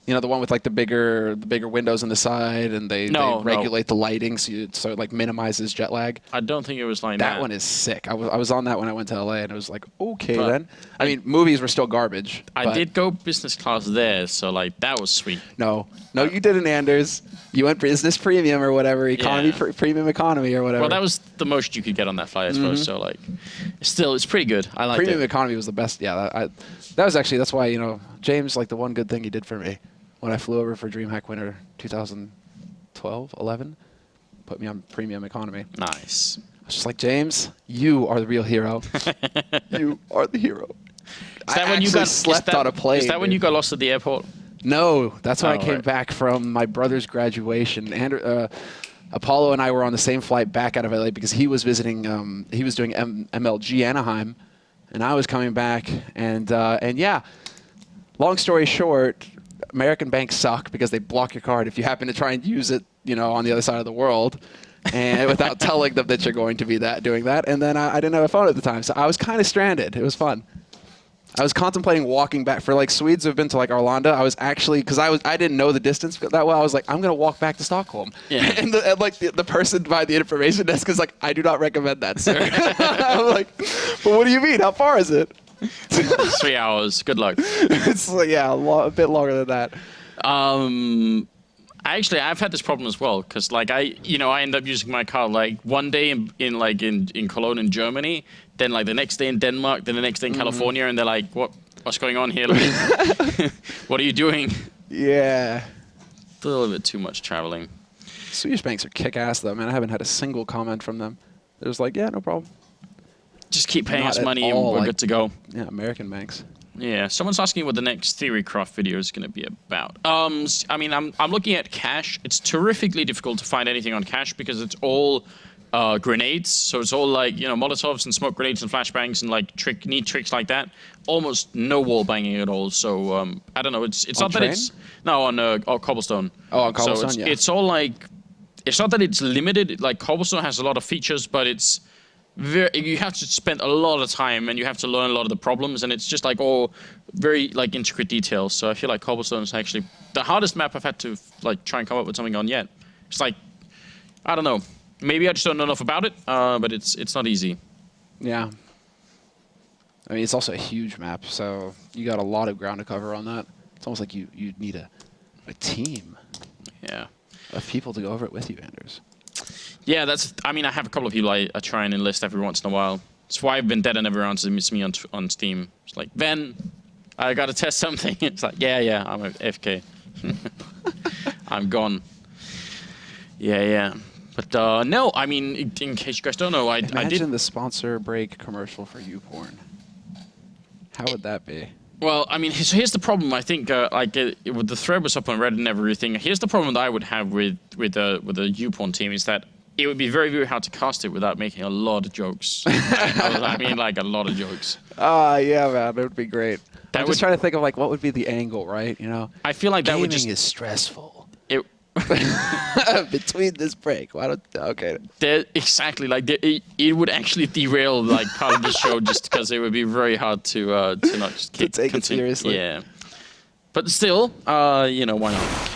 Speaker 2: You know, the one with like the bigger windows on the side, and they regulate the lighting so it like minimizes jet lag.
Speaker 1: I don't think it was like that.
Speaker 2: That one is sick. I was on that when I went to LA, and it was like, okay then. I mean, movies were still garbage.
Speaker 1: I did go business class there, so like that was sweet.
Speaker 2: No, you didn't, Anders. You went business premium or whatever, economy premium economy or whatever.
Speaker 1: Well, that was the most you could get on that flight, I suppose. So like, still, it's pretty good. I liked it.
Speaker 2: Premium economy was the best. Yeah, that's why, you know, James, like the one good thing he did for me when I flew over for DreamHack Winter 2012, 11, put me on premium economy.
Speaker 1: Nice.
Speaker 2: I was just like, James, you are the real hero. You are the hero.
Speaker 1: Is that when you got
Speaker 2: slept on a plane?
Speaker 1: Is that when you got lost at the airport?
Speaker 2: No, that's when I came back from my brother's graduation. Apollo and I were on the same flight back out of LA because he was visiting, he was doing MLG Anaheim, and I was coming back. And yeah, long story short, American banks suck because they block your card if you happen to try and use it, you know, on the other side of the world, and without telling them that you're going to be doing that. And then I didn't have a phone at the time, so I was kind of stranded. It was fun. I was contemplating walking back. For like Swedes who have been to like Arlanda, I was actually, because I didn't know the distance that well, I was like, I'm going to walk back to Stockholm. Yeah. And like the person by the information desk is like, I do not recommend that, sir. I'm like, well, what do you mean? How far is it?
Speaker 1: 3 hours. Good luck.
Speaker 2: It's like, yeah, a bit longer than that.
Speaker 1: Actually, I've had this problem as well, because like I end up using my card like one day in Cologne in Germany, then like the next day in Denmark, then the next day in California, and they're like, what's going on here? Like, what are you doing?
Speaker 2: Yeah.
Speaker 1: A little bit too much traveling.
Speaker 2: Swedish banks are kick-ass though, man. I haven't had a single comment from them. It was like, yeah, no problem.
Speaker 1: Just keep paying
Speaker 2: Not
Speaker 1: us money
Speaker 2: all,
Speaker 1: and we're
Speaker 2: like,
Speaker 1: good to go.
Speaker 2: Yeah, American banks.
Speaker 1: Yeah, someone's asking what the next Theorycraft video is going to be about. I mean, I'm looking at cash. It's terrifically difficult to find anything on cash because it's all grenades. So it's all like, you know, Molotovs and smoke grenades and flashbangs and like neat tricks like that. Almost no wall banging at all. So I don't know. It's not
Speaker 2: train?
Speaker 1: that it's no on Cobblestone.
Speaker 2: Oh, on Cobblestone,
Speaker 1: so
Speaker 2: yeah.
Speaker 1: It's all like, it's not that it's limited. Like Cobblestone has a lot of features, but it's you have to spend a lot of time and you have to learn a lot of the problems, and it's just like all very like intricate details. So I feel like Cobblestone is actually the hardest map I've had to like try and come up with something on yet. It's like, I don't know, maybe I just don't know enough about it, but it's not easy.
Speaker 2: Yeah. I mean, it's also a huge map, so you got a lot of ground to cover on that. It's almost like you need a team.
Speaker 1: Yeah.
Speaker 2: Of people to go over it with you, Anders.
Speaker 1: Yeah, I mean, I have a couple of people I try and enlist every once in a while. That's why I've been dead and never answered me on Steam. It's like, Ben, I got to test something. It's like, yeah, I'm a FK. I'm gone. Yeah. But no, I mean, in case you guys don't know, I did...
Speaker 2: Imagine the sponsor break commercial for YouPorn. How would that be?
Speaker 1: Well, I mean, here's the problem. I think with the thread was up on Reddit and everything. Here's the problem that I would have with a YouPorn team is that it would be very, very hard to cast it without making a lot of jokes. I mean, like a lot of jokes.
Speaker 2: Yeah, man, that would be great. I'm just trying to think of like what would be the angle, right? You know,
Speaker 1: I feel like that would just...
Speaker 2: Gaming is stressful.
Speaker 1: It
Speaker 2: between this break, why don't? Okay.
Speaker 1: Exactly, like it would actually derail like part of the show just because it would be very hard to not just
Speaker 2: take it seriously.
Speaker 1: Yeah, but still, you know, why not?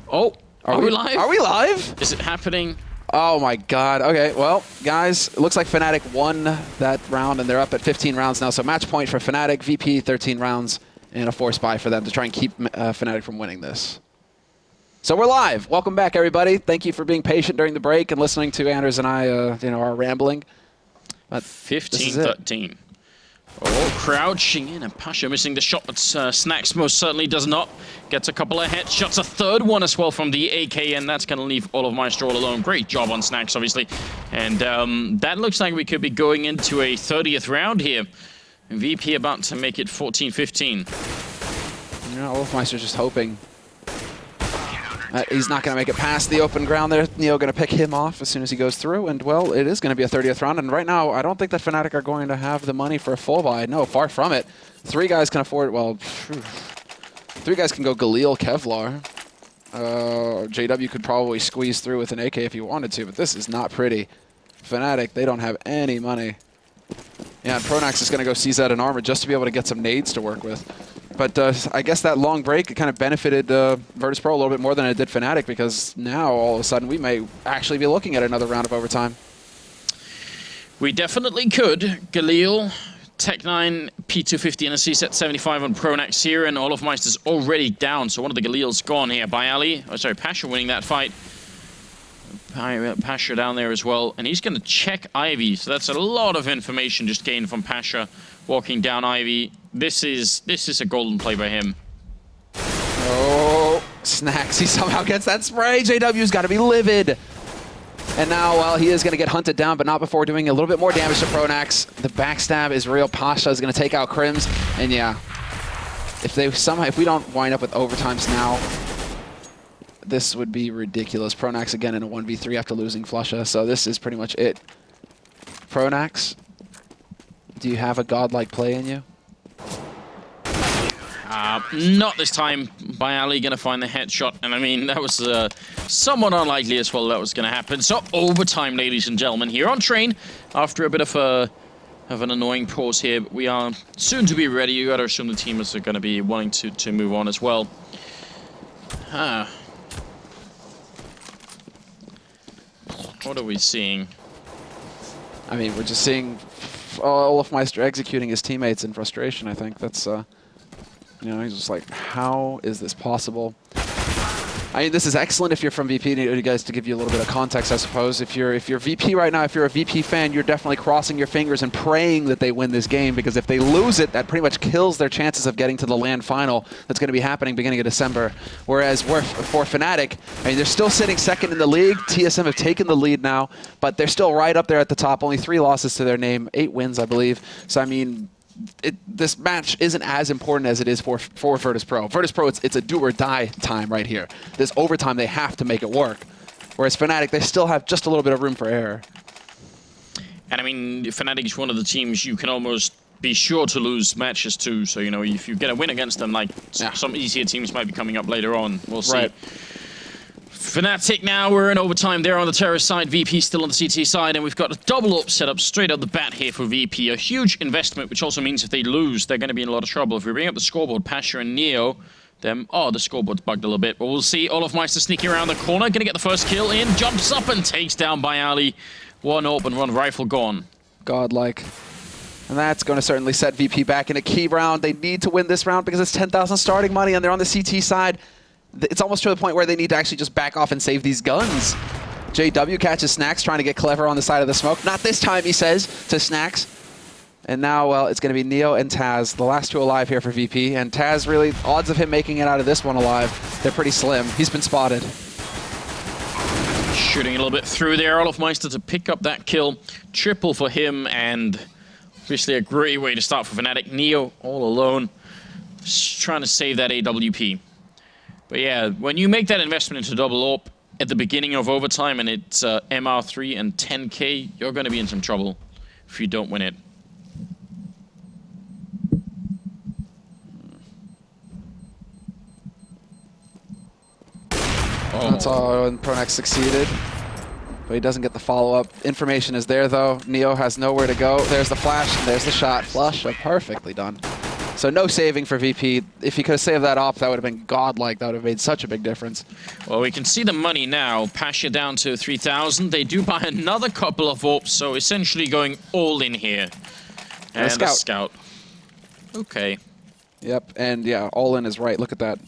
Speaker 1: Oh, are we live?
Speaker 2: Are we live?
Speaker 1: Is it happening?
Speaker 2: Oh my God. Okay, well, guys, it looks like Fnatic won that round, and they're up at 15 rounds now. So match point for Fnatic, VP 13 rounds, and a force buy for them to try and keep Fnatic from winning this. So we're live. Welcome back, everybody. Thank you for being patient during the break and listening to Anders and I, our rambling. But
Speaker 1: 15-13. Oh, crouching in, and Pasha missing the shot, but Snacks most certainly does not. Gets a couple of headshots, a third one as well from the AK, and that's going to leave all of Maestro all alone. Great job on Snacks, obviously. And that looks like we could be going into a 30th round here. VP about to make it 14-15.
Speaker 2: Wolfmeister's just hoping he's not going to make it past the open ground there. Neo going to pick him off as soon as he goes through. And, well, it is going to be a 30th round. And right now, I don't think that Fnatic are going to have the money for a full buy. No, far from it. 3 guys can afford, well, 3 guys can go Galil, Kevlar. JW could probably squeeze through with an AK if he wanted to, but this is not pretty. Fnatic, they don't have any money. Yeah, and Pronax is going to go CZ and Armor just to be able to get some nades to work with. But I guess that long break, it kind of benefited Virtus.pro a little bit more than it did Fnatic, because now, all of a sudden, we may actually be looking at another round of overtime.
Speaker 1: We definitely could. Galil, Tech9, P250, and a CZ 75 on Pronax here, and Olofmeister's already down, so one of the Galil's gone here by Ali. Oh, sorry, Pasha winning that fight. Pasha down there as well, and he's going to check Ivy, so that's a lot of information just gained from Pasha walking down Ivy. This is a golden play by him.
Speaker 2: Oh, Snacks, he somehow gets that spray. JW's got to be livid. And now, well, he is going to get hunted down, but not before doing a little bit more damage to Pronax. The backstab is real. Pasha is going to take out Crims, and yeah, if we don't wind up with overtimes now, this would be ridiculous. Pronax again in a 1v3 after losing Flusha, so this is pretty much it. Pronax, do you have a godlike play in you?
Speaker 1: Not this time. Byali going to find the headshot, and I mean, that was somewhat unlikely as well that was going to happen. So overtime, ladies and gentlemen, here on Train, after a bit of an annoying pause here, we are soon to be ready. You got to assume the team is going to be wanting to move on as well. What are we seeing?
Speaker 2: I mean, we're just seeing Olafmeister executing his teammates in frustration, I think. That's, you know, he's just like, how is this possible? I mean, this is excellent if you're from VP. You guys, to give you a little bit of context, I suppose. If you're VP right now, if you're a VP fan, you're definitely crossing your fingers and praying that they win this game, because if they lose it, that pretty much kills their chances of getting to the LAN final that's going to be happening beginning of December. Whereas for Fnatic, I mean, they're still sitting second in the league. TSM have taken the lead now, but they're still right up there at the top. Only 3 losses to their name, 8 wins, I believe. So, I mean, this match isn't as important as it is for Virtus.pro. Virtus.pro, it's a do-or-die time right here. This overtime, they have to make it work. Whereas Fnatic, they still have just a little bit of room for error.
Speaker 1: And I mean, Fnatic is one of the teams you can almost be sure to lose matches to. So, you know, if you get a win against them, like some easier teams might be coming up later on. We'll see.
Speaker 2: Right.
Speaker 1: Fnatic now, we're in overtime. They're on the terrorist side, VP still on the CT side, and we've got a double up set up straight up the bat here for VP. A huge investment, which also means if they lose, they're going to be in a lot of trouble. If we bring up the scoreboard, Pasha and Neo, them, the scoreboard's bugged a little bit, but we'll see. Olafmeister sneaking around the corner, going to get the first kill in, jumps up and takes down Byali. 1 open, 1 rifle gone.
Speaker 2: Godlike. And that's going to certainly set VP back in a key round. They need to win this round because it's 10,000 starting money, and they're on the CT side. It's almost to the point where they need to actually just back off and save these guns. JW catches Snacks trying to get clever on the side of the smoke. Not this time, he says to Snacks. And now, well, it's going to be Neo and Taz, the last 2 alive here for VP. And Taz, really, odds of him making it out of this one alive, they're pretty slim. He's been spotted.
Speaker 1: Shooting a little bit through there. Olafmeister to pick up that kill. Triple for him, and obviously a great way to start for Fnatic. Neo all alone, just trying to save that AWP. But yeah, when you make that investment into double AWP at the beginning of overtime and it's MR3 and 10k, you're going to be in some trouble if you don't win it.
Speaker 2: That's all, and Pronax succeeded. But he doesn't get the follow-up. Information is there, though. Neo has nowhere to go. There's the flash, and there's the shot. Flush, perfectly done. So no saving for VP. If he could have saved that off, that would have been godlike. That would have made such a big difference.
Speaker 1: Well, we can see the money now. Pasha down to 3,000. They do buy another couple of AWPs, so essentially going all in here. And a scout. Okay.
Speaker 2: Yep, and yeah, all in is right. Look at that.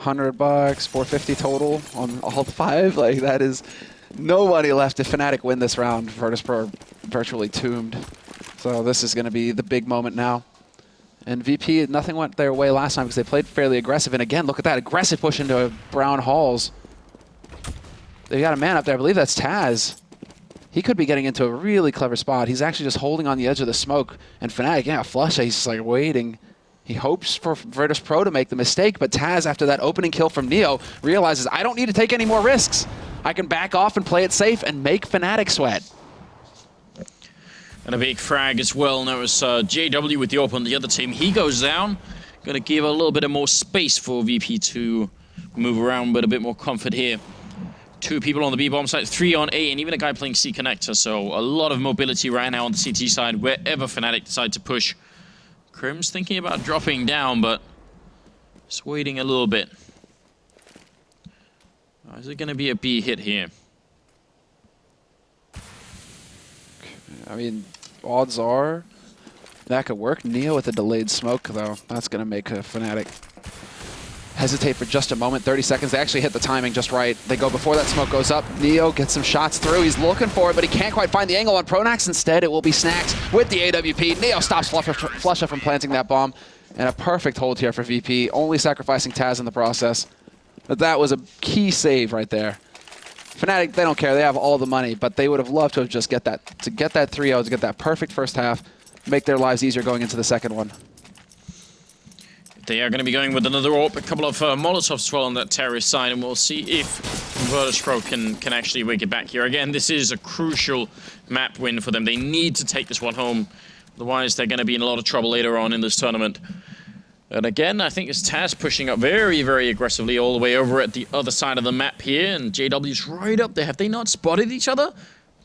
Speaker 2: $100, 450 total on all 5. Like, that is no money left if Fnatic win this round. Virtus.pro virtually tombed. So this is going to be the big moment now. And VP, nothing went their way last time because they played fairly aggressive. And again, look at that aggressive push into Brown Halls. They got a man up there. I believe that's Taz. He could be getting into a really clever spot. He's actually just holding on the edge of the smoke. And Fnatic, yeah, Flusha, he's just like waiting. He hopes for Virtus.pro to make the mistake, but Taz, after that opening kill from Neo, realizes, I don't need to take any more risks. I can back off and play it safe and make Fnatic sweat.
Speaker 1: And a big frag as well. Now it's JW with the AWP on the other team. He goes down. Going to give a little bit of more space for VP to move around, but a bit more comfort here. 2 people on the B-bomb side, 3 on A, and even a guy playing C connector. So a lot of mobility right now on the CT side, wherever Fnatic decide to push. Crim's thinking about dropping down, but just waiting a little bit. Is it going to be a B hit here?
Speaker 2: I mean, odds are that could work. Neo with a delayed smoke, though. That's going to make a Fnatic hesitate for just a moment. 30 seconds. They actually hit the timing just right. They go before that smoke goes up. Neo gets some shots through. He's looking for it, but he can't quite find the angle on Pronax. Instead, it will be Snacks with the AWP. Neo stops Flusha from planting that bomb. And a perfect hold here for VP, only sacrificing Taz in the process. But that was a key save right there. Fnatic, they don't care. They have all the money, but they would have loved to have just get that 3-0, to get that perfect first half, make their lives easier going into the second one.
Speaker 1: They are going to be going with another AWP, a couple of Molotovs as well on that terrorist side, and we'll see if Virtus.pro can actually wake it back here. Again, this is a crucial map win for them. They need to take this one home, otherwise they're going to be in a lot of trouble later on in this tournament. And again, I think it's Taz pushing up very, very aggressively all the way over at the other side of the map here, and JW's right up there. Have they not spotted each other?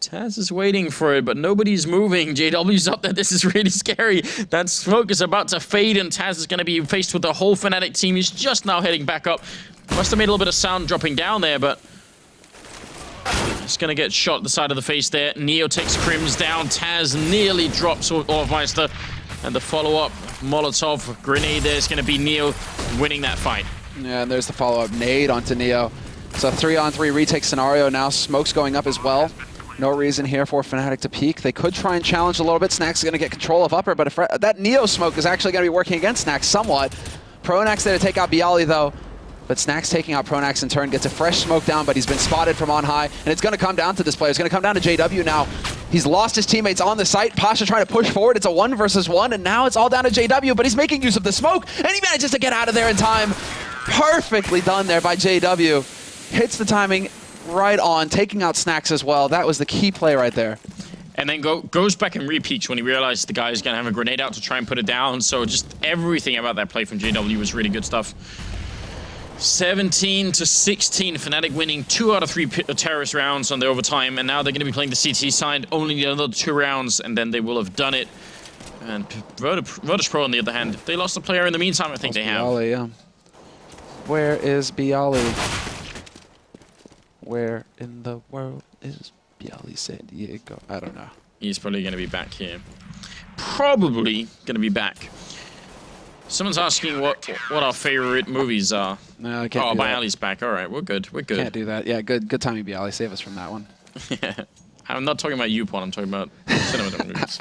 Speaker 1: Taz is waiting for it, but nobody's moving. JW's up there. This is really scary. That smoke is about to fade, and Taz is going to be faced with the whole Fnatic team. He's just now heading back up. Must have made a little bit of sound dropping down there, but he's going to get shot at the side of the face there. Neo takes Crims down. Taz nearly drops Olofmeister, and the follow-up Molotov grenade there is going to be Neo winning that fight.
Speaker 2: Yeah, and there's the follow-up nade onto Neo. So 3-on-3 retake scenario now. Smoke's going up as well. No reason here for Fnatic to peek. They could try and challenge a little bit. Snax is going to get control of upper, but if that Neo smoke is actually going to be working against Snax somewhat. Pronax there to take out Bialy though, but Snax taking out Pronax in turn, gets a fresh smoke down, but he's been spotted from on high, and it's going to come down to this player. It's going to come down to JW now. He's lost his teammates on the site. Pasha trying to push forward. It's a 1 versus 1, and now it's all down to JW, but he's making use of the smoke, and he manages to get out of there in time. Perfectly done there by JW. Hits the timing right on, taking out Snax as well. That was the key play right there.
Speaker 1: And then goes back and repeats when he realized the guy is going to have a grenade out to try and put it down. So just everything about that play from JW was really good stuff. 17-16, Fnatic winning 2 out of 3 terrorist rounds on the overtime, and now they're going to be playing the CT side only the other 2 rounds, and then they will have done it. And Virtus.pro on the other hand, they lost a player in the meantime, I think they have.
Speaker 2: Bialy, yeah. Where is Bialy? Where in the world is Bialy San Diego? I don't know.
Speaker 1: He's probably going to be back here. Probably going to be back. Someone's asking what our favorite movies are.
Speaker 2: No, I can't do that.
Speaker 1: Bialy's back. All right, we're good. We're good.
Speaker 2: Can't do that. Yeah, good timing, Bialy. Save us from that one.
Speaker 1: Yeah. I'm not talking about YouPorn. I'm talking about cinema movies.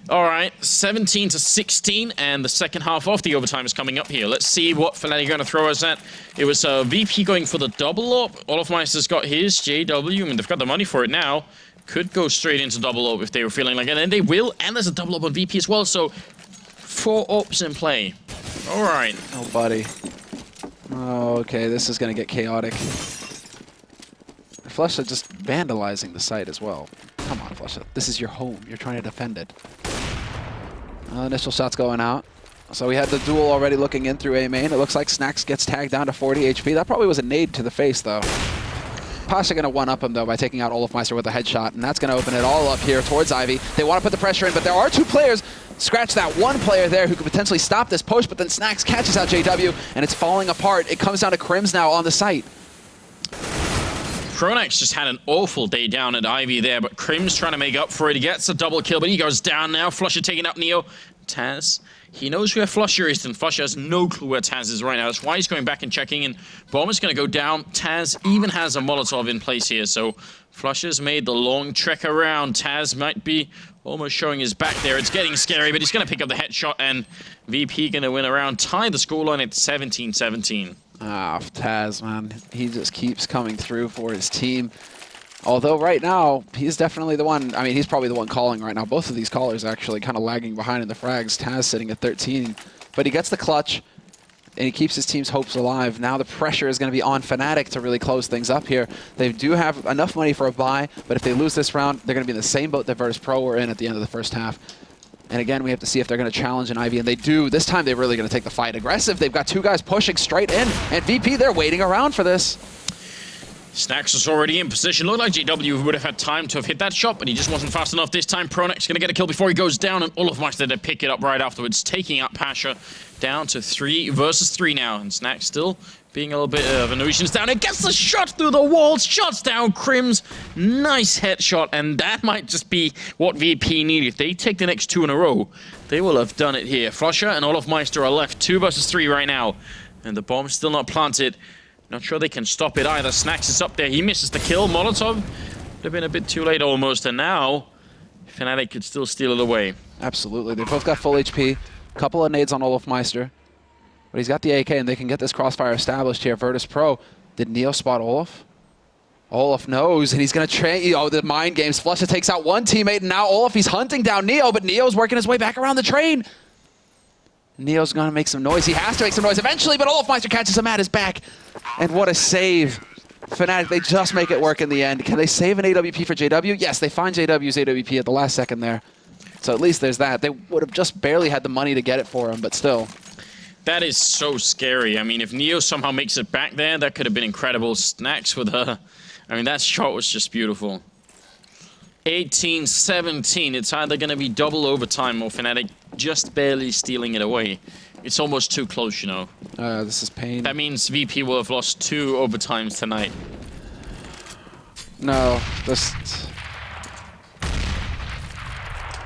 Speaker 1: All right, 17-16, and the second half of the overtime is coming up here. Let's see what Fnatic are going to throw us at. It was VP going for the double up. Olofmeister's got his. JW, I mean, they've got the money for it now. Could go straight into double up if they were feeling like it, and they will. And there's a double up on VP as well, so 4 ops in play. All right.
Speaker 2: Oh, buddy. Oh, okay, this is going to get chaotic. Flesha just vandalizing the site as well. Come on, Flesha. This is your home. You're trying to defend it. Initial shots going out. So we had the duel already looking in through A main. It looks like Snax gets tagged down to 40 HP. That probably was a nade to the face, though. Pasha going to one-up him, though, by taking out Olofmeister with a headshot, and that's going to open it all up here towards Ivy. They want to put the pressure in, but there are 2 players. Scratch that 1 player there who could potentially stop this push, but then Snax catches out JW, and it's falling apart. It comes down to Crims now on the site.
Speaker 1: Pronax just had an awful day down at Ivy there, but Crims trying to make up for it. He gets a double kill, but he goes down now. Flusher taking out Neo. Taz, he knows where Flusher is, and Flusher has no clue where Taz is right now. That's why he's going back and checking, and Bomb is going to go down. Taz even has a Molotov in place here, so Flusher's made the long trek around. Taz might be almost showing his back there. It's getting scary, but he's going to pick up the headshot, and VP going to win around. Tie the scoreline at 17-17.
Speaker 2: Ah, Taz, man. He just keeps coming through for his team. Although right now, he's definitely the one. I mean, he's probably the one calling right now. Both of these callers actually kind of lagging behind in the frags. Taz sitting at 13. But he gets the clutch, and he keeps his team's hopes alive. Now the pressure is going to be on Fnatic to really close things up here. They do have enough money for a buy, but if they lose this round, they're going to be in the same boat that Virtus.pro were in at the end of the first half. And again, we have to see if they're going to challenge an Ivy, and they do. This time, they're really going to take the fight aggressive. They've got 2 guys pushing straight in, and VP, they're waiting around for this.
Speaker 1: Snax is already in position. Looked like JW would have had time to have hit that shot, but he just wasn't fast enough this time. Pronax going to get a kill before he goes down, and Olofmeister to pick it up right afterwards, taking out Pasha down to 3 versus 3 now. And Snax still being a little bit of a nuisance down. It gets the shot through the walls, shots down Crims. Nice headshot, and that might just be what VP need. If they take the next 2 in a row, they will have done it here. Flusher and Olofmeister are left 2 versus 3 right now, and the bomb's still not planted. Not sure they can stop it either. Snax is up there. He misses the kill. Molotov would have been a bit too late almost, and now Fnatic could still steal it away.
Speaker 2: Absolutely. They both got full HP. Couple of nades on Olofmeister. But he's got the AK, and they can get this crossfire established here. Virtus.pro. Did Neo spot Olof? Olof knows, and he's going to train. Oh, the mind games. Flusha takes out 1 teammate, and now Olof, he's hunting down Neo, but Neo's working his way back around the train. Neo's gonna make some noise. He has to make some noise eventually, but Olofmeister catches him at his back. And what a save. Fnatic, they just make it work in the end. Can they save an AWP for JW? Yes, they find JW's AWP at the last second there. So at least there's that. They would have just barely had the money to get it for him, but still.
Speaker 1: That is so scary. I mean, if Neo somehow makes it back there, that could have been incredible. Snacks with her. I mean, that shot was just beautiful. 18-17. It's either going to be double overtime or Fnatic just barely stealing it away. It's almost too close, you know.
Speaker 2: This is pain.
Speaker 1: That means VP will have lost 2 overtimes tonight.
Speaker 2: No,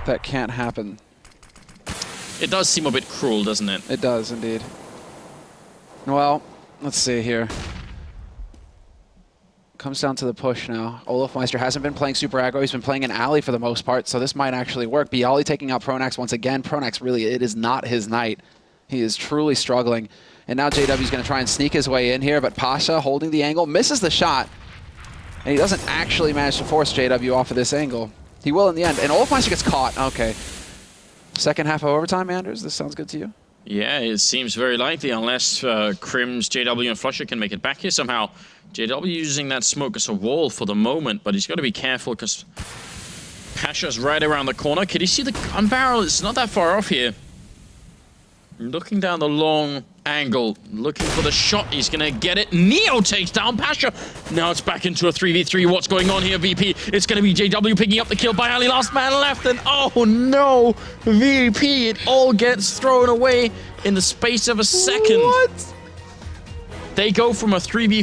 Speaker 2: that can't happen.
Speaker 1: It does seem a bit cruel, doesn't it?
Speaker 2: It does, indeed. Well, let's see here. Comes down to the push now. Olofmeister hasn't been playing super aggro. He's been playing an alley for the most part, so this might actually work. Bialy taking out Pronax once again. Pronax really, it is not his night. He is truly struggling. And now JW's going to try and sneak his way in here, but Pasha holding the angle, misses the shot. And he doesn't actually manage to force JW off of this angle. He will in the end. And Olofmeister gets caught. Okay. Second half of overtime, Anders. This sounds good to you?
Speaker 1: Yeah, it seems very likely, unless Crims, JW, and Flusher can make it back here somehow. JW using that smoke as a wall for the moment, but he's got to be careful because Pasha's right around the corner. Can you see the gun barrel? It's not that far off here. Looking down the long angle, looking for the shot. He's going to get it. Neo takes down Pasha. Now it's back into a 3v3. What's going on here, VP? It's going to be JW picking up the kill by Ali. Last man left, and oh no! VP, it all gets thrown away in the space of a second.
Speaker 2: What?
Speaker 1: They go from a 3v4